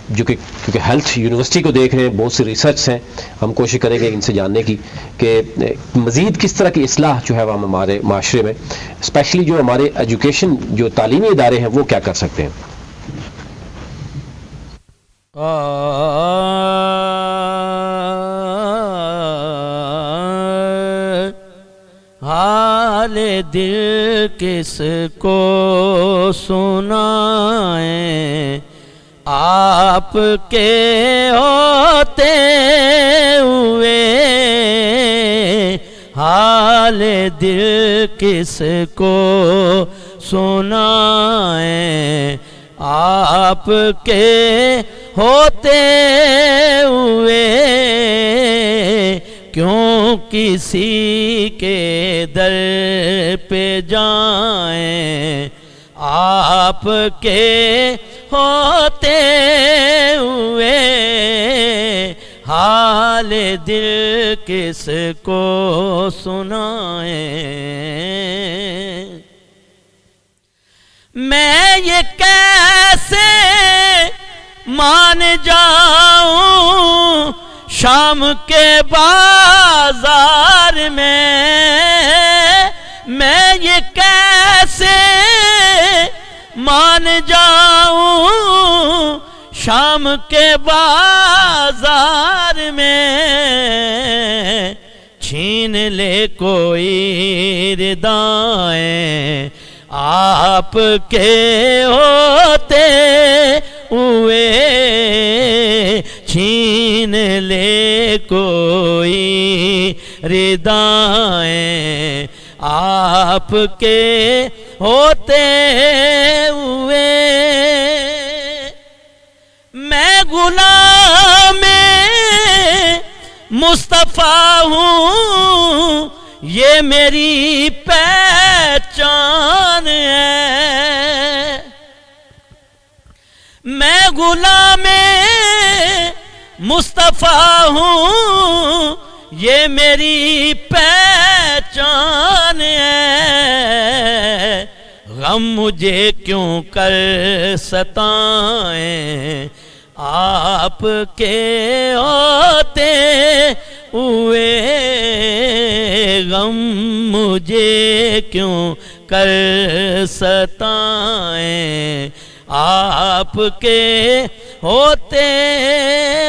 جو کہ کیونکہ ہیلتھ یونیورسٹی کو دیکھ رہے ہیں، بہت سی ریسرچ ہیں، ہم کوشش کریں گے ان سے جاننے کی کہ مزید کس طرح کی اصلاح جو ہے وہ ہم ہمارے معاشرے میں، اسپیشلی جو ہمارے ایجوکیشن جو تعلیمی ادارے ہیں وہ کیا کر سکتے ہیں۔ حال دل کس کو سنائیں، آپ کے ہوتے ہوئے حال دل کس کو سنائیں، آپ کے ہوتے ہوئے کیوں کسی کے در پہ جائیں، آپ کے ہوتے ہوئے حال دل کس کو سنائیں۔ میں یہ کیسے مان جاؤں شام کے بازار میں یہ کیسے مان جاؤں شام کے بازار میں، چھین لے کوئی ردائیں آپ کے ہوتے ہوئے، چھین لے کوئی ردائیں آپ کے ہوتے ہوئے۔ میں غلام مصطفیٰ ہوں، یہ میری پہچان ہے، میں غلام مصطفیٰ ہوں، یہ میری پہچان ہے، غم مجھے کیوں کر ستائیں، آپ کے ہوتے ہوئے غم مجھے کیوں کر ستائیں، آپ کے ہوتے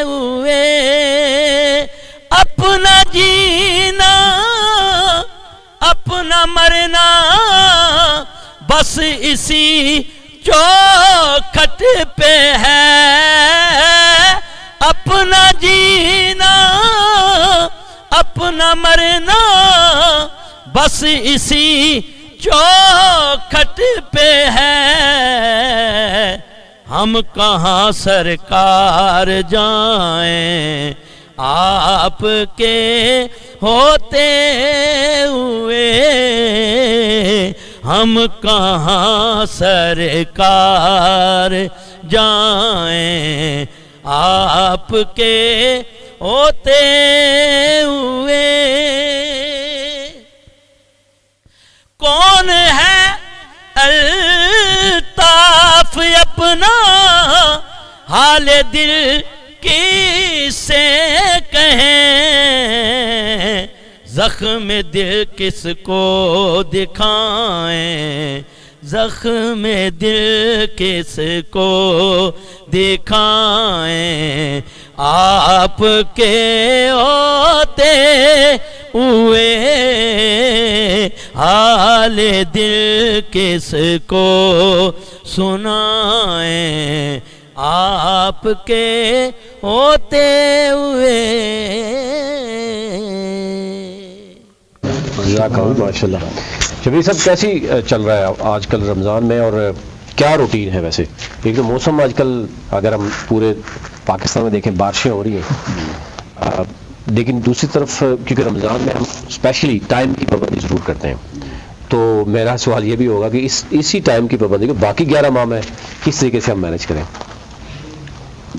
ہوئے اپنا جینا اپنا مرنا بس اسی چوکھٹ پہ ہے، اپنا جینا اپنا مرنا بس اسی چوکھٹ پہ ہے، ہم کہاں سرکار جائیں، آپ کے ہوتے ہوئے ہم کہاں سرکار جائیں، آپ کے ہوتے ہوئے۔ کون ہے الطاف اپنا حال دل کسے کہیں، زخم دل کس کو دکھائیں، زخم دل کس کو دکھائیں، آپ کے ہوتے ہوئے حال دل کس کو سنائیں، آپ کے ہوتے ہوئے۔ ماشاء اللہ۔ شبیر صاحب کیسی چل رہا ہے آج کل رمضان میں اور کیا روٹین ہے ویسے؟ ایک تو موسم آج کل اگر ہم پورے پاکستان میں دیکھیں بارشیں ہو رہی ہیں، لیکن دوسری طرف کیونکہ رمضان میں ہم اسپیشلی ٹائم کی پابندی ضرور کرتے ہیں، تو میرا سوال یہ بھی ہوگا کہ اسی ٹائم کی پابندی کو باقی 11 ماہ میں کس طریقے سے ہم مینیج کریں؟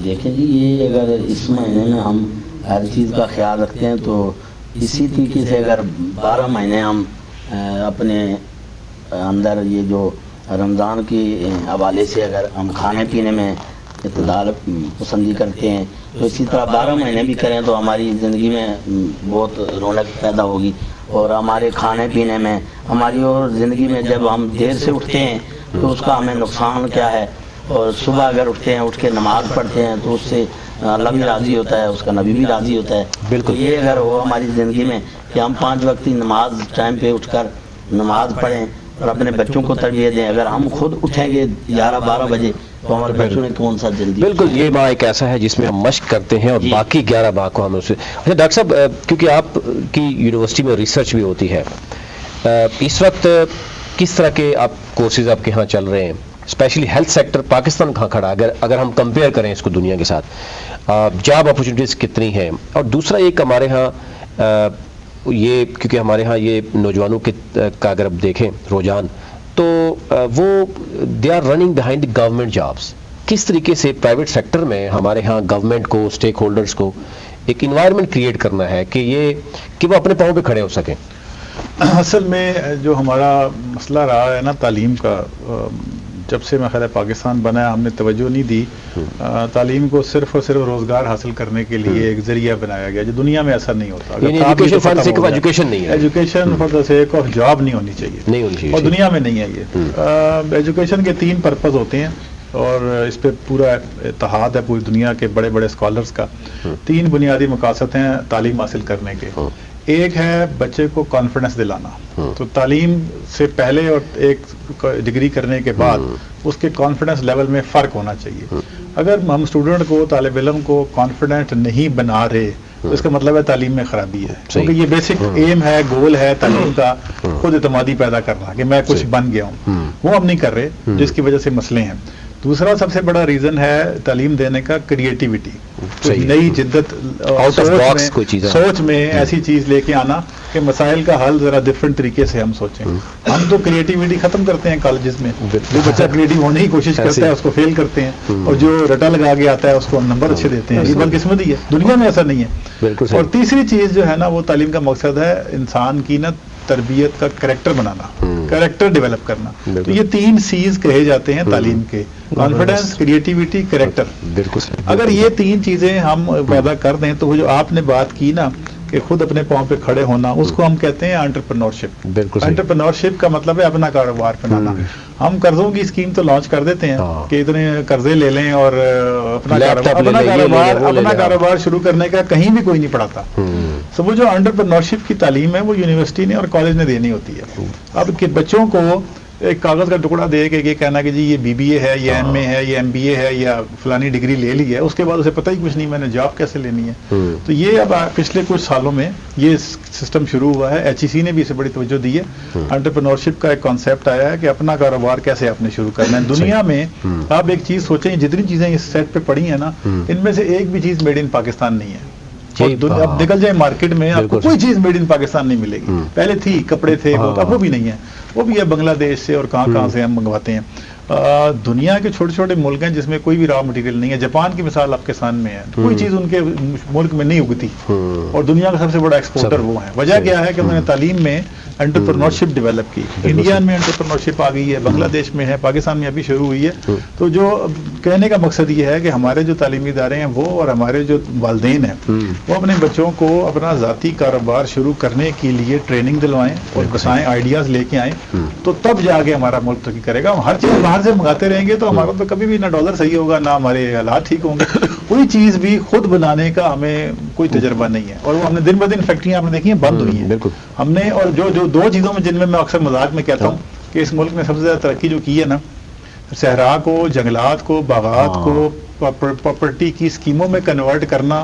دیکھیں جی، یہ اگر اس مہینے میں ہم ہر چیز کا خیال رکھتے ہیں تو اسی طریقے سے اگر 12 مہینے ہم اپنے اندر یہ جو رمضان کی حوالے سے اگر ہم کھانے پینے میں اعتدال پسندی کرتے ہیں تو اسی طرح 12 مہینے بھی کریں تو ہماری زندگی میں بہت رونق پیدا ہوگی. اور ہمارے کھانے پینے میں ہماری اور زندگی میں جب ہم دیر سے اٹھتے ہیں تو اس کا ہمیں نقصان کیا ہے، اور صبح اگر اٹھتے ہیں اٹھ کے نماز پڑھتے ہیں تو اس سے اللہ بھی راضی ہوتا ہے، اس کا نبی بھی راضی ہوتا ہے. بالکل یہ اگر ہو ہماری زندگی میں کہ ہم 5 وقت کی نماز ٹائم پہ اٹھ کر نماز پڑھیں اور اپنے بچوں کو تربیت دیں. اگر ہم خود اٹھیں گے 11-12 بجے تو ہمارے بچوں نے کون سا جلدی. بالکل یہ ماہ ایک ایسا ہے جس میں ہم مشق کرتے ہیں اور باقی 11 ماہ کو ہم اسے. اچھا ڈاکٹر صاحب، کیونکہ آپ کی یونیورسٹی میں ریسرچ بھی ہوتی ہے، اس وقت کس طرح کے آپ کورسز آپ کے ہاں چل رہے ہیں؟ اسپیشلی ہیلتھ سیکٹر پاکستان کہاں کھڑا اگر ہم کمپیئر کریں اس کو دنیا کے ساتھ، جاب اپرچونیٹیز کتنی ہیں؟ اور دوسرا ایک ہمارے ہاں یہ کیونکہ ہمارے ہاں یہ نوجوانوں کا اگر آپ دیکھیں رجحان تو وہ they are running behind government jobs. کس طریقے سے پرائیویٹ سیکٹر میں ہمارے ہاں گورنمنٹ کو، اسٹیک ہولڈرز کو ایک انوائرمنٹ کریٹ کرنا ہے کہ وہ اپنے پاؤں پہ کھڑے ہو سکیں؟ اصل میں جو ہمارا مسئلہ رہا ہے نا تعلیم کا، جب سے میں خیال ہے پاکستان بنا ہے ہم نے توجہ نہیں دی تعلیم کو، صرف اور صرف روزگار حاصل کرنے کے لیے ایک ذریعہ بنایا گیا جو دنیا میں ایسا نہیں ہوتا. ایجوکیشن نہیں ہے، education for the sake of job نہیں ہونی چاہیے، اور دنیا میں نہیں ہے یہ. ایجوکیشن کے 3 پرپز ہوتے ہیں اور اس پہ پورا اتحاد ہے پوری دنیا کے بڑے بڑے اسکالرس کا. 3 بنیادی مقاصد ہیں تعلیم حاصل کرنے کے. ایک ہے بچے کو کانفیڈنس دلانا، تو تعلیم سے پہلے اور ایک ڈگری کرنے کے بعد اس کے کانفیڈنس لیول میں فرق ہونا چاہیے. اگر ہم اسٹوڈنٹ کو، طالب علم کو کانفیڈنٹ نہیں بنا رہے تو اس کا مطلب ہے تعلیم میں خرابی ہے، کیونکہ یہ بیسک ایم ہے، گول ہے تعلیم کا خود اعتمادی پیدا کرنا کہ میں کچھ بن گیا ہوں، وہ ہم نہیں کر رہے جس کی وجہ سے مسئلے ہیں. دوسرا سب سے بڑا ریزن ہے تعلیم دینے کا کریٹیوٹی، نئی جدت سوچ میں ایسی چیز لے کے آنا کہ مسائل کا حل ذرا ڈفرینٹ طریقے سے ہم سوچیں. ہم تو کریٹیوٹی ختم کرتے ہیں کالجز میں، جو بچہ کریٹیو ہونے کی کوشش کرتا ہے اس کو فیل کرتے ہیں، اور جو رٹا لگا کے آتا ہے اس کو ہم نمبر اچھے دیتے ہیں. یہ بدقسمتی ہے، دنیا میں ایسا نہیں ہے. اور تیسری چیز جو ہے نا وہ تعلیم کا مقصد ہے انسان کی نا تربیت کا کریکٹر بنانا، کریکٹر ڈیولپ کرنا. تو یہ 3 C's کہے جاتے ہیں تعلیم کے، کانفیڈنس، کریٹیوٹی، کریکٹر. اگر یہ 3 چیزیں ہم پیدا کر دیں تو وہ جو آپ نے بات کی نا کہ خود اپنے پاؤں پہ کھڑے ہونا، اس کو ہم کہتے ہیں انٹرپرینورشپ. انٹرپرینورشپ کا مطلب ہے اپنا کاروبار بنانا. ہم قرضوں کی اسکیم تو لانچ کر دیتے ہیں کہ اتنے قرضے لے لیں اور اپنا کاروبار شروع کرنے کا کہیں بھی کوئی نہیں پڑھاتا. تو وہ جو انٹرپرینورشپ کی تعلیم ہے وہ یونیورسٹی نے اور کالج نے دینی ہوتی ہے. اب کہ بچوں کو ایک کاغذ کا ٹکڑا دے کے یہ کہنا کہ جی یہ BBA ہے، یہ MA ہے، یہ MBA ہے، یا فلانی ڈگری لے لی ہے، اس کے بعد اسے پتہ ہی کچھ نہیں میں نے جاب کیسے لینی ہے. تو یہ اب پچھلے کچھ سالوں میں یہ سسٹم شروع ہوا ہے. HEC نے بھی اسے بڑی توجہ دی ہے. انٹرپرینورشپ کا ایک کانسیپٹ آیا ہے کہ اپنا کاروبار کیسے آپ نے شروع کرنا ہے. دنیا میں آپ ایک چیز سوچیں، جتنی چیزیں اس سیٹ پہ پڑی ہیں نا ان میں سے ایک بھی چیز میڈ ان پاکستان نہیں ہے. اب نکل جائے مارکیٹ میں آپ کو کوئی چیز میڈ ان پاکستان نہیں ملے گی. پہلے تھی، کپڑے تھے، اب وہ بھی نہیں ہے. وہ بھی ہے بنگلہ دیش سے اور کہاں سے ہم منگواتے ہیں. دنیا کے چھوٹے چھوٹے ملک ہیں جس میں کوئی بھی را مٹیریل نہیں ہے. جاپان کی مثال آپ کے سامنے ہے، کوئی چیز ان کے ملک میں نہیں اگتی اور دنیا کا سب سے بڑا ایکسپورٹر وہ ہیں. وجہ کیا ہے کہ انہوں نے تعلیم میں انٹرپرینورشپ ڈیولپ کی. انڈیا میں انٹرپرینورشپ آ گئی ہے، بنگلہ دیش میں ہے، پاکستان میں ابھی شروع ہوئی ہے. تو جو کہنے کا مقصد یہ ہے کہ ہمارے جو تعلیمی ادارے ہیں وہ اور ہمارے جو والدین ہیں وہ اپنے بچوں کو اپنا ذاتی کاروبار شروع کرنے کے لیے ٹریننگ دلوائیں اور بتائیں، آئیڈیاز لے کے آئیں، تو تب جا کے ہمارا ملک ترقی کرے گا. ہم ہر چیز باہر سے منگاتے رہیں گے تو ہمارا تو کبھی بھی نہ ڈالر صحیح ہوگا نہ ہمارے حالات ٹھیک ہوں گے. کوئی چیز بھی خود بنانے کا ہمیں کوئی تجربہ نہیں ہے. اور وہ ہم نے دن بدن فیکٹریاں آپ نے دیکھی ہیں بند ہوئی ہیں. ہم نے اور جو 2 چیزوں میں جن میں اکثر مذاق میں کہتا ہوں کہ اس ملک میں سب سے زیادہ ترقی جو کی ہے نا، صحرا کو، جنگلات کو، باغات کو پراپرٹی کی اسکیموں میں کنورٹ کرنا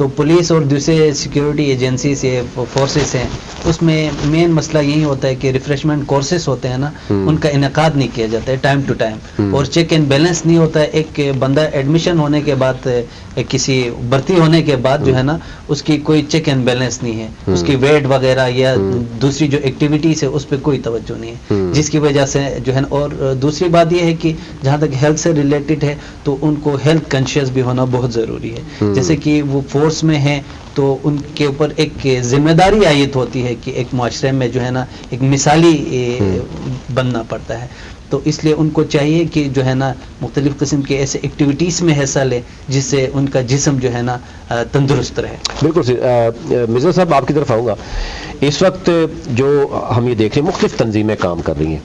تو پولیس اور دوسرے سیکیورٹی ایجنسیز سے فورسز ہیں اس میں مین مسئلہ یہی ہوتا ہے کہ ریفریشمنٹ کورسز ہوتے ہیں نا ان کا انعقاد نہیں کیا جاتا ہے ٹائم ٹو ٹائم, اور چیک اینڈ بیلنس نہیں ہوتا ہے. ایک بندہ ایڈمیشن ہونے کے بعد کسی بھرتی ہونے کے بعد جو ہے نا اس کی کوئی چیک اینڈ بیلنس نہیں ہے, اس کی ویٹ وغیرہ یا دوسری جو ایکٹیویٹیز ہے اس پہ کوئی توجہ نہیں ہے, جس کی وجہ سے جو ہے نا. اور دوسری بات یہ ہے کہ جہاں تک ہیلتھ سے ریلیٹڈ ہے تو ان کو ہیلتھ کانشیس بھی ہونا بہت ضروری ہے. جیسے کہ وہ فورس میں ہیں تو ان کے اوپر ایک ذمہ داری عائد ہوتی ہے کہ ایک معاشرے میں جو ہے نا ایک مثالی بننا پڑتا ہے. تو اس لیے ان کو چاہیے کہ جو ہے نا مختلف قسم کے ایسے ایکٹیویٹیز میں حصہ لے جس سے ان کا جسم جو ہے نا تندرست رہے. بالکل مرزا صاحب آپ کی طرف آؤں گا. اس وقت جو ہم یہ دیکھ رہے ہیں مختلف تنظیمیں کام کر رہی ہیں,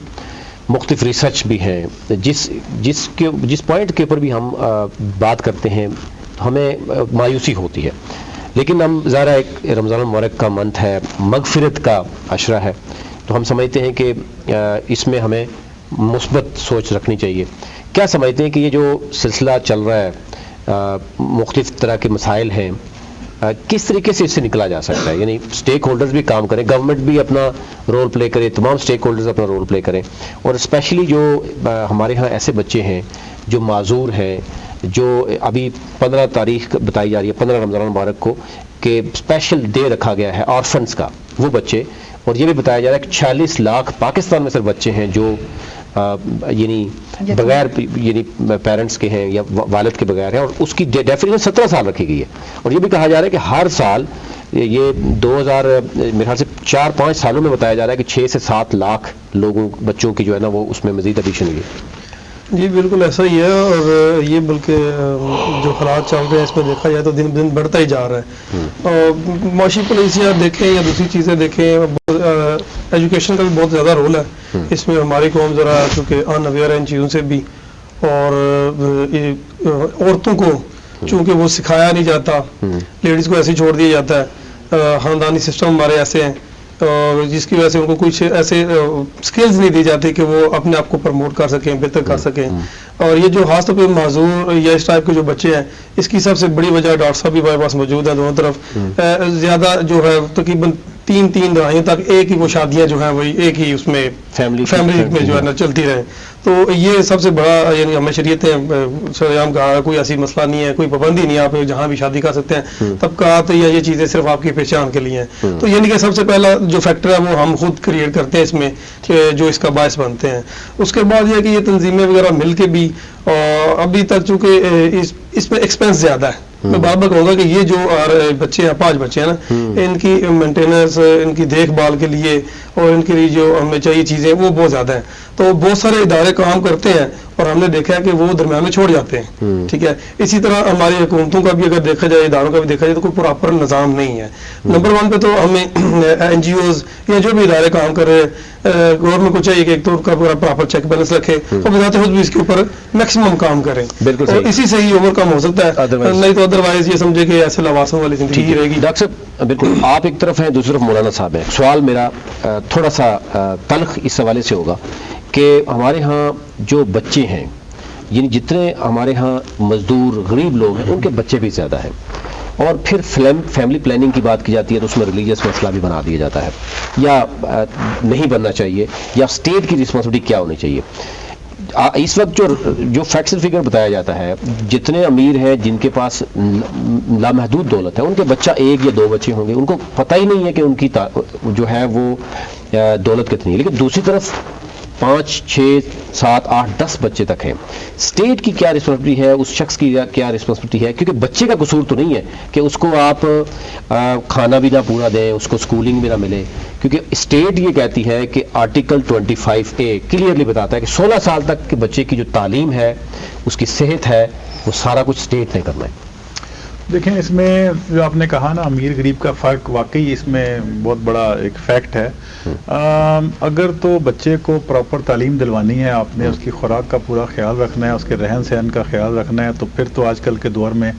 مختلف ریسرچ بھی ہیں, جس پوائنٹ کے اوپر بھی ہم بات کرتے ہیں ہمیں مایوسی ہوتی ہے. لیکن ہم ظاہر ایک رمضان المبارک کا منتھ ہے, مغفرت کا عشرہ ہے, تو ہم سمجھتے ہیں کہ اس میں ہمیں مثبت سوچ رکھنی چاہیے. کیا سمجھتے ہیں کہ یہ جو سلسلہ چل رہا ہے, مختلف طرح کے مسائل ہیں, کس طریقے سے اس سے نکلا جا سکتا ہے؟ یعنی اسٹیک ہولڈرز بھی کام کریں, گورنمنٹ بھی اپنا رول پلے کرے, تمام اسٹیک ہولڈرز اپنا رول پلے کریں, اور اسپیشلی جو ہمارے ہاں ایسے بچے ہیں جو معذور ہیں, جو ابھی 15 تاریخ بتائی جا رہی ہے 15 رمضان المبارک کو کہ اسپیشل ڈے رکھا گیا ہے آرفنس کا, وہ بچے, اور یہ بھی بتایا جا رہا ہے کہ 40 لاکھ پاکستان میں صرف بچے ہیں جو یعنی بغیر یعنی پیرنٹس کے ہیں یا والد کے بغیر ہیں, اور اس کی ڈیفینیشن 17 سال رکھی گئی ہے. اور یہ بھی کہا جا رہا ہے کہ ہر سال یہ 2000 میرے خیال سے 4-5 سالوں میں بتایا جا رہا ہے کہ 6 سے 7 لاکھ لوگوں بچوں کی جو ہے نا وہ اس میں مزید ایڈیشن ہوئی. جی بالکل ایسا ہی ہے, اور یہ بلکہ جو حالات چل رہے ہیں اس میں دیکھا جائے تو دن بدن بڑھتا ہی جا رہا ہے. اور معاشی پالیسیاں دیکھیں یا دوسری چیزیں دیکھیں, ایجوکیشن کا بھی بہت زیادہ رول ہے اس میں. ہماری قوم ذرا چونکہ ان اویئر ہے ان چیزوں سے بھی, اور عورتوں کو چونکہ وہ سکھایا نہیں جاتا, لیڈیز کو ایسے ہی چھوڑ دیا جاتا ہے. خاندانی سسٹم ہمارے ایسے ہیں جس کی وجہ سے ان کو کچھ ایسے سکلز نہیں دی جاتی کہ وہ اپنے آپ کو پروموٹ کر سکیں, بہتر کر سکیں. اور یہ جو خاص طور پہ معذور یا اس ٹائپ کے جو بچے ہیں, اس کی سب سے بڑی وجہ ڈاکٹر صاحب بھی ہمارے پاس موجود ہیں دونوں طرف, زیادہ جو ہے تقریباً 3 دہائیوں تک ایک ہی وہ شادیاں جو ہیں وہی ایک ہی اس میں فیملی میں جو ہے نا چلتی رہیں. تو یہ سب سے بڑا یعنی ہمیں شریعتیں سریام کہا کوئی ایسی مسئلہ نہیں ہے, کوئی پابندی نہیں ہے, آپ جہاں بھی شادی کر سکتے ہیں. طبقات یا یہ چیزیں صرف آپ کی پہچان کے لیے ہیں. تو یعنی کہ سب سے پہلا جو فیکٹر ہے وہ ہم خود کریٹ کرتے ہیں اس میں, جو اس کا باعث بنتے ہیں. اس کے بعد یہ کہ یہ تنظیمیں وغیرہ مل کے بھی ابھی تک چونکہ اس میں ایکسپینس زیادہ ہے. میں بار بار کہوں گا کہ یہ جو بچے ہیں 5 بچے ہیں نا, ان کی مینٹیننس, ان کی دیکھ بھال کے لیے اور ان کے لیے جو ہمیں چاہیے چیزیں وہ بہت زیادہ ہیں. تو بہت سارے ادارے کام کرتے ہیں اور ہم نے دیکھا ہے کہ وہ درمیان میں چھوڑ جاتے ہیں. ٹھیک ہے, اسی طرح ہماری حکومتوں کا بھی اگر دیکھا جائے, اداروں کا بھی دیکھا جائے تو کوئی پراپر نظام نہیں ہے. نمبر 1 پہ تو ہمیں NGOز یا جو بھی ادارے کام کر رہے ہیں, گورنمنٹ کو چاہیے کہ ایک تو ان کا پورا پراپر چیک بیلنس رکھے اور بذات خود بھی اس کے اوپر میکسیمم کام کریں. اور اسی سے ہی اوور کم ہو سکتا ہے, نہیں تو ادروائز یہ سمجھے کہ ایسے لواسوں والی زندگی رہے گی. ڈاکٹر صاحب بالکل آپ ایک طرف ہیں, دوسری طرف مولانا صاحب ہیں. سوال میرا تھوڑا سا تلخ اس حوالے سے ہوگا کہ ہمارے ہاں جو بچے ہیں, یعنی جتنے ہمارے ہاں مزدور غریب لوگ ہیں ان کے بچے بھی زیادہ ہیں, اور پھر فیملی پلاننگ کی بات کی جاتی ہے تو اس میں ریلیجیس مسئلہ بھی بنا دیا جاتا ہے, یا نہیں بننا چاہیے, یا اسٹیٹ کی رسپانسبلٹی کیا ہونی چاہیے. اس وقت جو فیکٹس اینڈ فگر بتایا جاتا ہے, جتنے امیر ہیں جن کے پاس لامحدود دولت ہے ان کے بچہ 1 یا 2 بچے ہوں گے, ان کو پتہ ہی نہیں ہے کہ ان کی جو ہے وہ دولت کتنی ہے. لیکن دوسری طرف 5, 6, 7, 8, 10 بچے تک ہیں. اسٹیٹ کی کیا رسپانسبلٹی ہے, اس شخص کی کیا رسپانسبلٹی ہے, کیونکہ بچے کا قصور تو نہیں ہے کہ اس کو آپ کھانا بھی نہ پورا دیں, اس کو اسکولنگ بھی نہ ملے, کیونکہ اسٹیٹ یہ کہتی ہے کہ آرٹیکل 25A کلیئرلی بتاتا ہے کہ 16 سال تک کے بچے کی جو تعلیم ہے, اس کی صحت ہے, وہ سارا کچھ اسٹیٹ نے کرنا ہے. دیکھیں اس میں جو آپ نے کہا نا امیر غریب کا فرق, واقعی اس میں بہت بڑا ایک فیکٹ ہے. اگر تو بچے کو پراپر تعلیم دلوانی ہے, آپ نے اس کی خوراک کا پورا خیال رکھنا ہے, اس کے رہن سہن کا خیال رکھنا ہے, تو پھر تو آج کل کے دور میں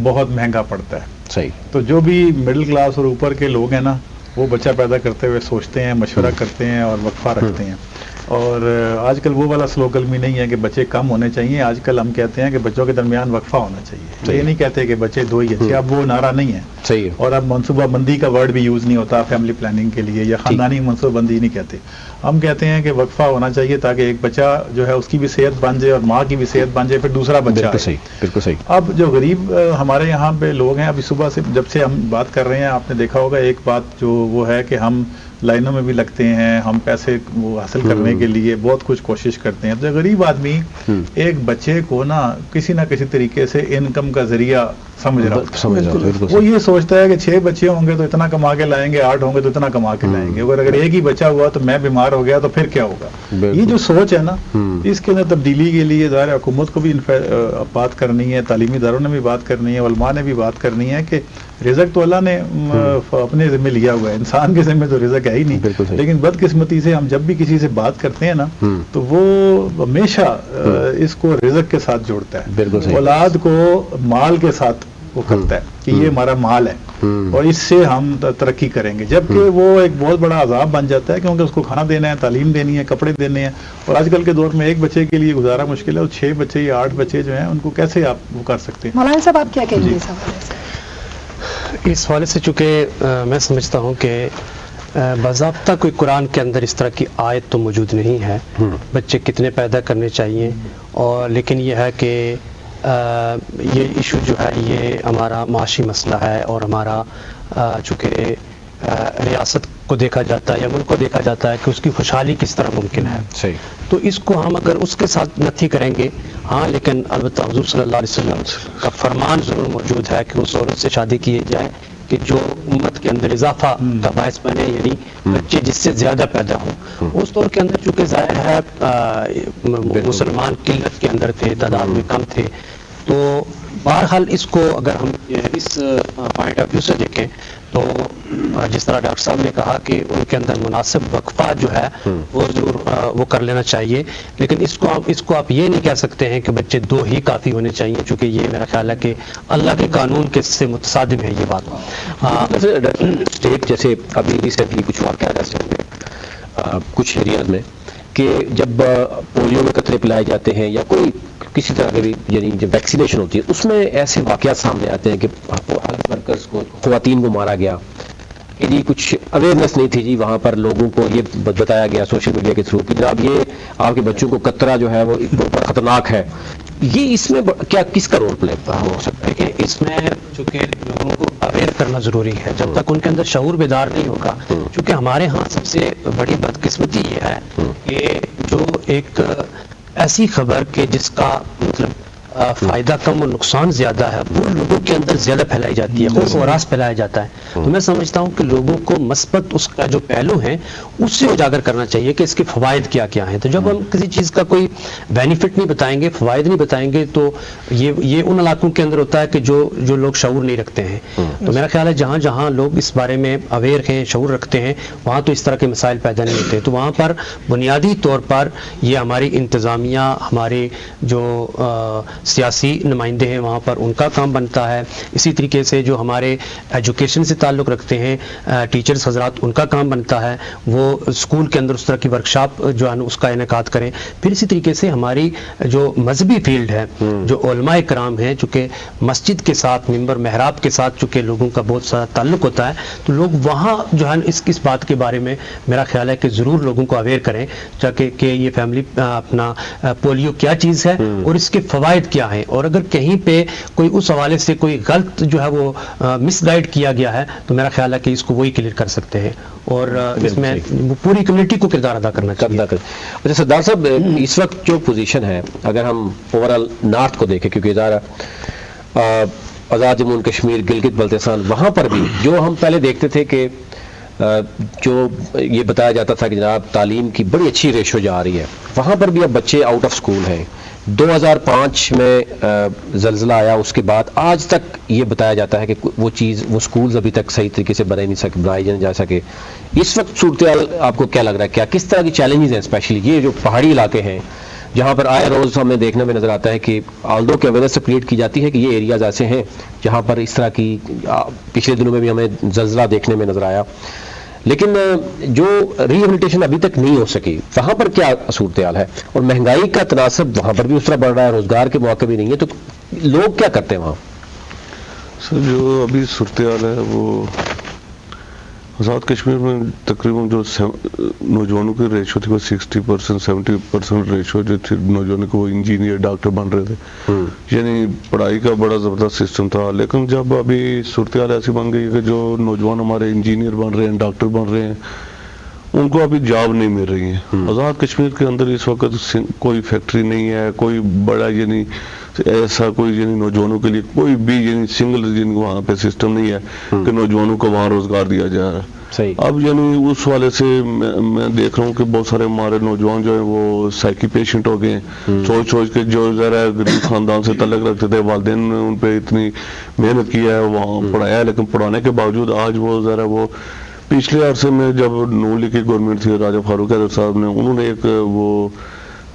بہت مہنگا پڑتا ہے. صحیح. تو جو بھی مڈل کلاس اور اوپر کے لوگ ہیں نا, وہ بچہ پیدا کرتے ہوئے سوچتے ہیں, مشورہ کرتے ہیں اور وقفہ رکھتے ہیں. اور آج کل وہ والا سلو قلمی نہیں ہے کہ بچے کم ہونے چاہیے. آج کل ہم کہتے ہیں کہ بچوں کے درمیان وقفہ ہونا چاہیے. تو یہ نہیں کہتے کہ بچے 2 ہی اچھے, اب وہ نعرہ نہیں ہے. صحیح. اور اب منصوبہ بندی کا ورڈ بھی یوز نہیں ہوتا فیملی پلاننگ کے لیے, یا خاندانی منصوبہ بندی نہیں کہتے. ہم کہتے ہیں کہ وقفہ ہونا چاہیے تاکہ ایک بچہ جو ہے اس کی بھی صحت بن جائے اور ماں کی بھی صحت بن جائے, پھر دوسرا بچہ. بالکل صحیح, بالکل صحیح. اب جو غریب ہمارے یہاں پہ لوگ ہیں, ابھی صبح سے جب سے ہم بات کر رہے ہیں, آپ نے دیکھا ہوگا ایک بات جو وہ ہے کہ ہم لائنوں میں بھی لگتے ہیں, ہم پیسے وہ حاصل کرنے کے لیے بہت کچھ کوشش کرتے ہیں. تو غریب آدمی ایک بچے کو نا کسی نہ کسی طریقے سے انکم کا ذریعہ سمجھ رہا ہے. وہ یہ سوچتا ہے کہ 6 بچے ہوں گے تو اتنا کما کے لائیں گے, 8 ہوں گے تو اتنا کما کے لائیں گے, اور اگر ایک ہی بچہ ہوا تو میں بیمار ہو گیا تو پھر کیا ہوگا. یہ جو سوچ ہے نا, اس کے اندر تبدیلی کے لیے ظاہر حکومت کو بھی بات کرنی ہے, تعلیمی اداروں نے بھی بات کرنی ہے, علماء نے بھی بات کرنی ہے کہ رزق تو اللہ نے اپنے ذمہ لیا ہوا ہے, انسان کے ذمہ تو رزق ہے ہی نہیں. لیکن بدقسمتی سے ہم جب بھی کسی سے بات کرتے ہیں نا تو وہ ہمیشہ اس کو رزق کے ساتھ جوڑتا ہے, اولاد کو مال کے ساتھ وہ کرتا ہے کہ یہ ہمارا مال ہے اور اس سے ہم ترقی کریں گے, جبکہ وہ ایک بہت بڑا عذاب بن جاتا ہے کیونکہ اس کو کھانا دینا ہے, تعلیم دینی ہے, کپڑے دینے ہیں. اور آج کل کے دور میں ایک بچے کے لیے گزارا مشکل ہے, اور 6 بچے یا 8 بچے جو ہیں ان کو کیسے آپ وہ کر سکتے ہیں. مولانا صاحب آپ کیا کہیں گے اس حوالے سے؟ اس حوالے سے چونکہ میں سمجھتا ہوں کہ باضابطہ کوئی قرآن کے اندر اس طرح کی آیت تو موجود نہیں ہے بچے کتنے پیدا کرنے چاہیے, اور لیکن یہ ہے کہ یہ ایشو جو ہے یہ ہمارا معاشی مسئلہ ہے, اور ہمارا چونکہ ریاست کو دیکھا جاتا ہے یا ملک کو دیکھا جاتا ہے کہ اس کی خوشحالی کس طرح ممکن ہے. صحیح. تو اس کو ہم اگر اس کے ساتھ نتھی کریں گے, ہاں, لیکن البتہ حضور صلی اللہ علیہ وسلم کا فرمان ضرور موجود ہے کہ اس عورت سے شادی کی جائے کہ جو امت کے اندر اضافہ کا باعث بنے, یعنی بچے جس سے زیادہ پیدا ہوں. اس دور کے اندر چونکہ ظاہر ہے مسلمان قلت کے اندر تھے, تعداد میں کم تھے, تو بہرحال اس کو اگر ہم اس پوائنٹ آف ویو سے دیکھیں تو جس طرح ڈاکٹر صاحب نے کہا کہ ان کے اندر مناسب وقفہ جو ہے وہ ضرور وہ کر لینا چاہیے, لیکن اس کو آپ یہ نہیں کہہ سکتے ہیں کہ بچے 2 ہی کافی ہونے چاہیے, چونکہ یہ میرا خیال ہے کہ اللہ کے قانون کے سے متصادم ہے یہ بات. اسٹیٹ جیسے ابھی ریسنٹلی کچھ واقعات کچھ ایریاز میں کہ جب پولیو میں قطرے پلائے جاتے ہیں یا کوئی کسی طرح کی یعنی جب ویکسینیشن ہوتی ہے اس میں ایسے واقعات سامنے آتے ہیں کہ ہیلتھ ورکرز کو, خواتین کو مارا گیا, یعنی کچھ اویئرنیس نہیں تھی جی, وہاں پر لوگوں کو یہ بتایا گیا سوشل میڈیا کے تھرو کہ جناب یہ آپ کے بچوں کو قطرہ جو ہے وہ خطرناک ہے. یہ اس میں کیا کس کا رول پلے ہو سکتا ہے کہ اس میں چونکہ لوگوں کو اویئر کرنا ضروری ہے, جب تک ان کے اندر شعور بیدار نہیں ہوگا, چونکہ ہمارے ہاں سب سے بڑی بدقسمتی یہ ہے کہ جو ایک ایسی خبر کہ جس کا مطلب فائدہ کم اور نقصان زیادہ ہے وہ لوگوں کے اندر زیادہ پھیلائی جاتی ہے, خوف و ہراس پھیلایا جاتا ہے. تو میں سمجھتا ہوں کہ لوگوں کو مثبت اس کا جو پہلو ہے اس سے اجاگر کرنا چاہیے کہ اس کے فوائد کیا کیا ہیں. تو جب ہم کسی چیز کا کوئی بینیفٹ نہیں بتائیں گے, فوائد نہیں بتائیں گے, تو یہ ان علاقوں کے اندر ہوتا ہے کہ جو لوگ شعور نہیں رکھتے ہیں. تو میرا خیال ہے جہاں جہاں لوگ اس بارے میں اویئر ہیں, شعور رکھتے ہیں, وہاں تو اس طرح کے مسائل پیدا نہیں ہوتے. تو وہاں پر بنیادی طور پر یہ ہماری انتظامیہ, ہمارے جو سیاسی نمائندے ہیں وہاں پر ان کا کام بنتا ہے. اسی طریقے سے جو ہمارے ایجوکیشن سے تعلق رکھتے ہیں ٹیچرز حضرات, ان کا کام بنتا ہے وہ اسکول کے اندر اس طرح کی ورکشاپ جو ہے اس کا انعقاد کریں. پھر اسی طریقے سے ہماری جو مذہبی فیلڈ ہے, جو علماء کرام ہیں, چونکہ مسجد کے ساتھ, ممبر محراب کے ساتھ چونکہ لوگوں کا بہت سارا تعلق ہوتا ہے, تو لوگ وہاں جو ہے اس بات کے بارے میں میرا خیال ہے کہ ضرور لوگوں کو اویئر کریں تاکہ کہ یہ فیملی اپنا پولیو کیا چیز ہے اور اس کے فوائد کیا ہیں, اور اگر کہیں پہ کوئی اس حوالے سے کوئی غلط جو ہے وہ مس گائیڈ کیا گیا ہے تو میرا خیال ہے کہ اس کو وہی کلیئر کر سکتے ہیں, اور اس میں پوری کمیونٹی کو کردار ادا کرنا چاہیے. اچھا سردار صاحب, اس وقت جو پوزیشن ہے اگر ہم اوور آل نارتھ کو دیکھیں, کیونکہ ادارہ آزاد جموں کشمیر, گلگت بلتستان, وہاں پر بھی جو ہم پہلے دیکھتے تھے کہ جو یہ بتایا جاتا تھا کہ جناب تعلیم کی بڑی اچھی ریشو جا رہی ہے, وہاں پر بھی اب بچے آؤٹ آف اسکول ہیں. 2005 میں زلزلہ آیا, اس کے بعد آج تک یہ بتایا جاتا ہے کہ وہ اسکولز ابھی تک صحیح طریقے سے بنائے نہیں جا سکے. اس وقت صورتحال آپ کو کیا لگ رہا ہے, کیا کس طرح کی چیلنجز ہیں, اسپیشلی یہ جو پہاڑی علاقے ہیں جہاں پر آئے روز ہمیں دیکھنے میں نظر آتا ہے کہ آلدو کے اویئرنیس کریٹ کی جاتی ہے کہ یہ ایریاز ایسے ہیں جہاں پر اس طرح کی, پچھلے دنوں میں بھی ہمیں زلزلہ دیکھنے میں نظر آیا, لیکن جو ریہیبلیٹیشن ابھی تک نہیں ہو سکی وہاں پر کیا صورتحال ہے؟ اور مہنگائی کا تناسب وہاں پر بھی اس طرح بڑھ رہا ہے، روزگار کے مواقع بھی نہیں ہے، تو لوگ کیا کرتے ہیں وہاں؟ سر جو ابھی صورتحال ہے وہ آزاد کشمیر میں تقریباً جو نوجوانوں کی ریشو تھی وہ 60% 70% ریشو جو تھی نوجوانوں کو، وہ انجینئر ڈاکٹر بن رہے تھے، یعنی پڑھائی کا بڑا زبردست سسٹم تھا. لیکن جب ابھی صورتحال ایسی بن گئی کہ جو نوجوان ہمارے انجینئر بن رہے ہیں، ڈاکٹر بن رہے ہیں، ان کو ابھی جاب نہیں مل رہی ہے. آزاد کشمیر کے اندر اس وقت کوئی فیکٹری نہیں ہے، کوئی بڑا یعنی ایسا کوئی یعنی نوجوانوں کے لیے کوئی بھی یعنی سنگل یعنی وہاں پہ سسٹم نہیں ہے کہ نوجوانوں کو وہاں روزگار دیا جا رہا ہے. اب یعنی اس والے سے میں دیکھ رہا ہوں کہ بہت سارے ہمارے نوجوان جو ہیں وہ سائیکی پیشنٹ ہو گئے ہیں، سوچ کے جو ذرا غریب خاندان سے تعلق رکھتے تھے، والدین نے ان پہ اتنی محنت کی ہے، وہاں پڑھایا ہے، لیکن پڑھانے کے باوجود آج وہ ذرا وہ پچھلے عرصے میں جب نون لیگ کی گورنمنٹ تھی، راجہ فاروق حیدر صاحب نے، انہوں نے ایک وہ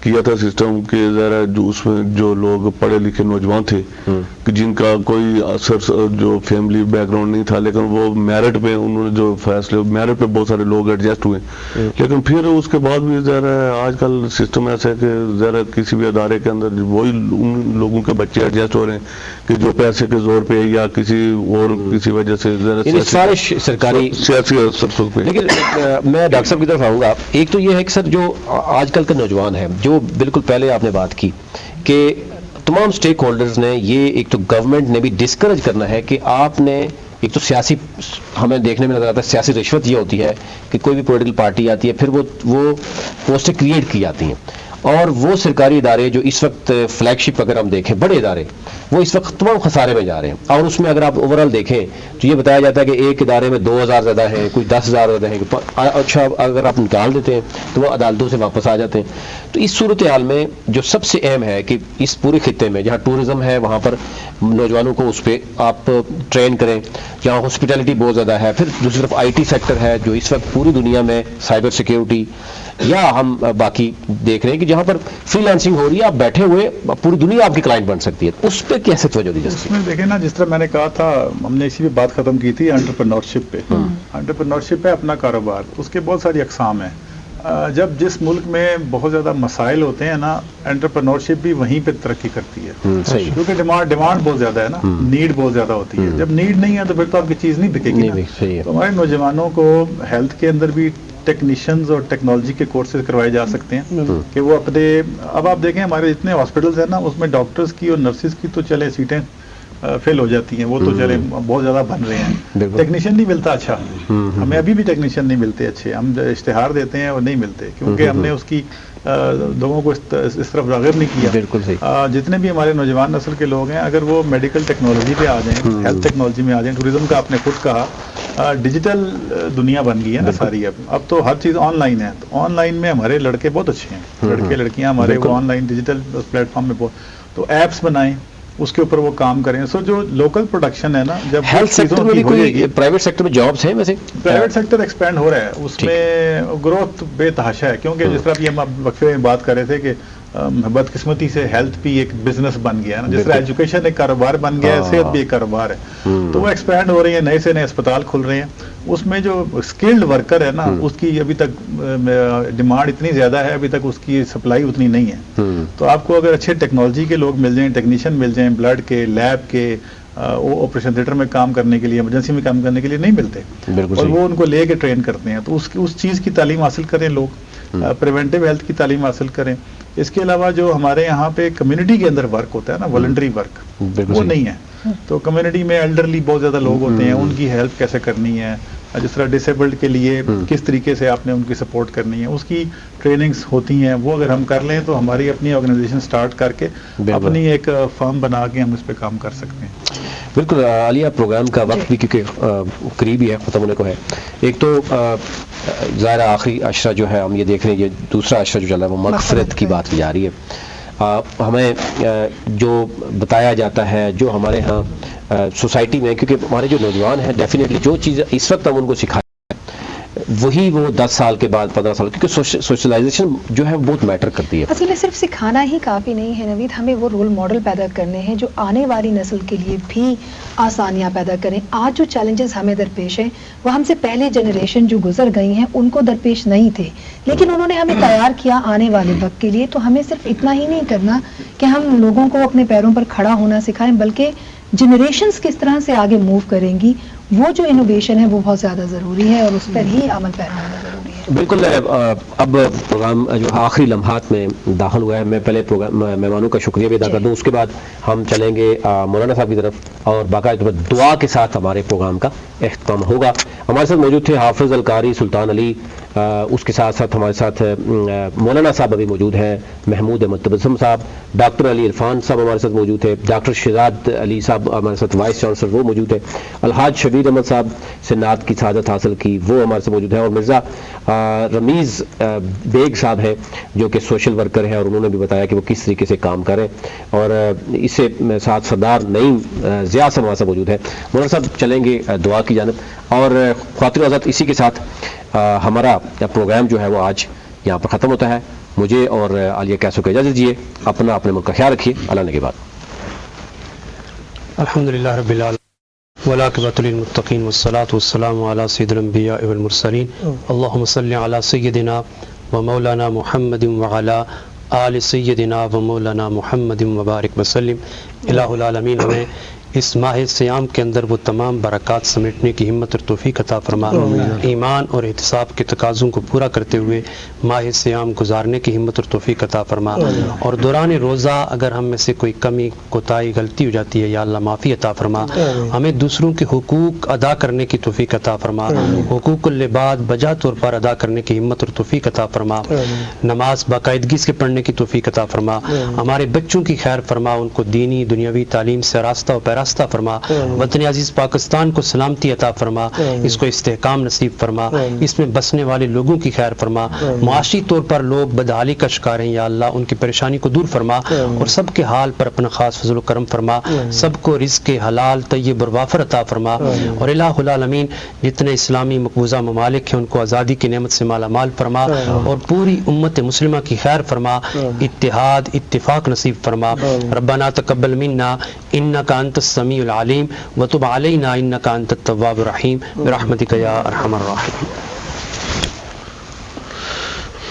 کیا تھا سسٹم کہ ذرا جو اس میں جو لوگ پڑھے لکھے نوجوان تھے کہ جن کا کوئی اثر جو فیملی بیک گراؤنڈ نہیں تھا، لیکن وہ میرٹ پہ انہوں نے جو فیصلے میرٹ پہ بہت سارے لوگ ایڈجسٹ ہوئے. لیکن پھر اس کے بعد بھی ذرا آج کل سسٹم ایسا ہے کہ ذرا کسی بھی ادارے کے اندر وہی ان لوگوں کے بچے ایڈجسٹ ہو رہے ہیں کہ جو پیسے کے زور پہ یا کسی اور کسی وجہ سے سارے سرکاری سیاسی اثر پہ. لیکن میں ڈاکٹر صاحب کی طرف آؤں گا. ایک تو یہ ہے کہ سر جو آج کل کا نوجوان ہے، جو بالکل پہلے آپ نے بات کی کہ تمام سٹیک ہولڈرز نے یہ ایک تو گورنمنٹ نے بھی ڈسکریج کرنا ہے کہ آپ نے ایک تو سیاسی، ہمیں دیکھنے میں نظر آتا ہے سیاسی رشوت یہ ہوتی ہے کہ کوئی بھی پولیٹیکل پارٹی آتی ہے، پھر وہ پوسٹیں کریٹ کی جاتی ہیں، اور وہ سرکاری ادارے جو اس وقت فلیگ شپ اگر ہم دیکھیں بڑے ادارے، وہ اس وقت تمام خسارے میں جا رہے ہیں. اور اس میں اگر آپ اوورال دیکھیں تو یہ بتایا جاتا ہے کہ ایک ادارے میں 2000 زیادہ ہیں، کوئی 10,000 زیادہ ہیں، اچھا اگر آپ نکال دیتے ہیں تو وہ عدالتوں سے واپس آ جاتے ہیں. تو اس صورتحال میں جو سب سے اہم ہے کہ اس پورے خطے میں جہاں ٹورزم ہے وہاں پر نوجوانوں کو اس پہ آپ ٹرین کریں، جہاں ہاسپٹیلٹی بہت زیادہ ہے، پھر دوسری طرف آئی ٹی سیکٹر ہے جو اس وقت پوری دنیا میں سائبر سیکیورٹی، یا ہم باقی دیکھ رہے ہیں کہ جہاں پر فری لانسنگ ہو رہی ہے، آپ بیٹھے ہوئے پوری دنیا آپ کی کلائنٹ بن سکتی ہے. اس پہ کیسے توجہ دی جاتی ہے؟ اس میں دیکھیں نا، جس طرح میں نے کہا تھا، ہم نے اسی پہ بات ختم کی تھی انٹرپرینورشپ پہ. انٹرپرینورشپ ہے اپنا کاروبار، اس کے بہت ساری اقسام ہیں. جب جس ملک میں بہت زیادہ مسائل ہوتے ہیں نا، انٹرپرینورشپ بھی وہیں پہ ترقی کرتی ہے، کیونکہ ڈیمانڈ بہت زیادہ ہے نا، نیڈ بہت زیادہ ہوتی ہے. جب نیڈ نہیں ہے تو پھر تو آپ کی چیز نہیں بکے گی. تو ہمارے نوجوانوں کو ہیلتھ کے اندر بھی ٹیکنیشینز اور ٹیکنالوجی کے کورسز کروائے جا سکتے ہیں کہ وہ اپنے، اب آپ دیکھیں ہمارے جتنے ہاسپٹلز ہیں نا، اس میں ڈاکٹرز کی اور نرسز کی تو چلے سیٹیں فیل ہو جاتی ہیں، وہ تو چلے بہت زیادہ بن رہے ہیں. ٹیکنیشین نہیں ملتا اچھا، ہمیں ابھی بھی ٹیکنیشین نہیں ملتے اچھے. ہم اشتہار دیتے ہیں اور نہیں ملتے، کیونکہ ہم نے اس کی لوگوں کو اس طرف راغب نہیں کیا. بالکل صحیح. جتنے بھی ہمارے نوجوان نسل کے لوگ ہیں، اگر وہ میڈیکل ٹیکنالوجی پہ آ جائیں، ہیلتھ ٹیکنالوجی میں آ جائیں، ٹوریزم کا آپ نے خود کہا، ڈیجیٹل دنیا بن گئی ہے نا ساری. اب تو ہر چیز آن لائن ہے، تو آن لائن میں ہمارے لڑکے بہت اچھے ہیں، لڑکے لڑکیاں ہمارے وہ on line digital plate form میں بہت، تو ایپس بنائیں، اس کے اوپر وہ کام کریں. سو جو لوکل پروڈکشن ہے نا، جب ہیلتھ سیکٹر میں بھی کوئی پرائیویٹ سیکٹر میں جابس ہیں؟ ویسے پرائیویٹ سیکٹر ایکسپینڈ ہو رہا ہے، اس میں گروتھ بے تحاشا ہے، کیونکہ جس طرح بھی ہم وقفے میں بات کر رہے تھے کہ بدقسمتی سے ہیلتھ بھی ایک بزنس بن گیا ہے نا، جس طرح ایجوکیشن ایک کاروبار بن گیا ہے، صحت بھی ایک کاروبار ہے. تو وہ ایکسپینڈ ہو رہی ہے، نئے سے نئے اسپتال کھل رہے ہیں. اس میں جو اسکلڈ ورکر ہے نا، اس کی ابھی تک ڈیمانڈ اتنی زیادہ ہے، ابھی تک اس کی سپلائی اتنی نہیں ہے. تو آپ کو اگر اچھے ٹیکنالوجی کے لوگ مل جائیں، ٹیکنیشین مل جائیں، بلڈ کے، لیب کے، آپریشن تھیٹر میں کام کرنے کے لیے، ایمرجنسی میں کام کرنے کے لیے نہیں ملتے، اور وہ ان کو لے کے ٹرین کرتے ہیں. تو اس چیز کی تعلیم حاصل کریں لوگ، پریونٹیو ہیلتھ کی تعلیم حاصل کریں. اس کے علاوہ جو ہمارے یہاں پہ کمیونٹی کے اندر ورک ہوتا ہے نا، والنٹری ورک، وہ نہیں ہے. تو کمیونٹی میں ایلڈرلی بہت زیادہ لوگ ہوتے ہیں، ان کی ہیلپ کیسے کرنی ہے، جس طرح ڈسیبلڈ کے لیے کس طریقے سے آپ نے ان کی سپورٹ کرنی ہے، اس کی ٹریننگز ہوتی ہیں. وہ اگر ہم کر لیں تو ہماری اپنی آرگنائزیشن سٹارٹ کر کے اپنی ایک فرم بنا کے ہم اس پہ کام کر سکتے ہیں. بالکل. عالیہ، پروگرام کا وقت بھی کیونکہ قریب ہی ہے، ختم ہونے کو ہے. ایک تو ظاہر آخری عشرہ جو ہے ہم یہ دیکھ رہے ہیں، یہ دوسرا عشرہ جو چل رہا ہے وہ مغفرت کی بات کی جا رہی ہے. ہمیں جو بتایا جاتا ہے، جو ہمارے ہاں سوسائٹی میں، کیونکہ ہمارے جو نوجوان ہیں ڈیفینیٹلی جو چیز اس وقت ہم ان کو سکھائیں وہی وہ 10 سال کے بعد 15 سال، کیونکہ سوشلائزیشن جو ہے بہت میٹر کرتی ہے. اصل میں صرف سکھانا ہی کافی نہیں ہے نوید، ہمیں وہ رول ماڈل پیدا کرنے ہیں جو آنے والی نسل کے لیے بھی آسانیاں پیدا کریں. آج جو چیلنجز ہمیں درپیش ہیں وہ ہم سے پہلے جنریشن جو گزر گئی ہیں ان کو درپیش نہیں تھے، لیکن انہوں نے ہمیں تیار کیا آنے والے وقت کے لیے. تو ہمیں صرف اتنا ہی نہیں کرنا کہ ہم لوگوں کو اپنے پیروں پر کھڑا ہونا سکھائیں، بلکہ جنریشنز کس طرح سے آگے موو کریں گی، وہ جو انوویشن ہے وہ بہت زیادہ ضروری ہے اور اس پر ہی عمل پیرا ہونا ضروری ہے. بالکل. اب پروگرام جو آخری لمحات میں داخل ہوا ہے، میں پہلے مہمانوں کا شکریہ بھی ادا کر دوں، اس کے بعد ہم چلیں گے مولانا صاحب کی طرف اور باقاعدہ دعا کے ساتھ ہمارے پروگرام کا اختتام ہوگا. ہمارے ساتھ موجود تھے حافظ القاری سلطان علی، اس کے ساتھ ساتھ ہمارے ساتھ مولانا صاحب ابھی موجود ہیں، محمود احمد تبسم صاحب، ڈاکٹر علی عرفان صاحب ہمارے ساتھ موجود تھے، ڈاکٹر شہزاد علی صاحب ہمارے ساتھ وائس چانسلر وہ موجود ہے، الحاج شبیر احمد صاحب سے نعت کی سعادت حاصل کی وہ ہمارے ساتھ موجود ہیں، اور مرزا رمیز بیگ صاحب ہیں جو کہ سوشل ورکر ہیں، اور انہوں نے بھی بتایا کہ وہ کس طریقے سے کام کریں. اور اس سے ساتھ سردار نعیم ضیاء صاحب ہمارے ساتھ موجود ہیں. مولانا صاحب چلیں گے دعا کی جانب، اور خواتین حضرات اسی کے ساتھ ہمارا پروگرام جو ہے وہ آج یہاں پر ختم ہوتا ہے. مجھے اور عالیہ کیسو کو اجازت دیجیے، اپنا اپنے ملک کا خیال رکھیے. اللہ نے کے بعد الحمدللہ رب العالمین والعاقبۃ للمتقین والصلاة والسلام علی سید الانبیاء والمرسلین اللہم صلی علی سیدنا و مولانا محمد وعلی آل سیدنا و مولانا محمد وبارک وسلم. الہ العالمین ہمیں اس ماہ سیام کے اندر وہ تمام برکات سمیٹنے کی ہمت اور توفیق عطا فرما، ایمان اور احتساب کے تقاضوں کو پورا کرتے ہوئے ماہ سیام گزارنے کی ہمت اور توفیق عطا فرما. اور دوران روزہ اگر ہم میں سے کوئی کمی کوتاہی غلطی ہو جاتی ہے یا اللہ معافی عطا فرما، ہمیں دوسروں کے حقوق ادا کرنے کی توفیق عطا فرما، حقوق العباد بجا طور پر ادا کرنے کی ہمت اور توفیق عطا فرما، نماز باقاعدگی سے پڑھنے کی توفیق عطا فرما، ہمارے بچوں کی خیر فرما، ان کو دینی دنیاوی تعلیم سے راستہ و پیراستہ فرما، وطن عزیز پاکستان کو سلامتی عطا فرما، اس کو استحکام نصیب فرما، اس میں بسنے والے لوگوں کی خیر فرما، معاشی طور پر لوگ بدحالی کا شکار ہیں یا اللہ ان کی پریشانی کو دور فرما، اور سب کے حال پر اپنا خاص فضل و کرم فرما، سب کو رزق حلال طیب اور وافر عطا فرما. اور الہ العالمین جتنے اسلامی مقبوضہ ممالک ہیں ان کو آزادی کی نعمت سے مالا مال فرما، اور پوری امت مسلمہ کی خیر فرما، اتحاد اتفاق نصیب فرما. ربنا تقبل منا انک انت السمیع العلیم وتب علینا انک انت التواب الرحیم برحمتک یا ارحم الراحمین.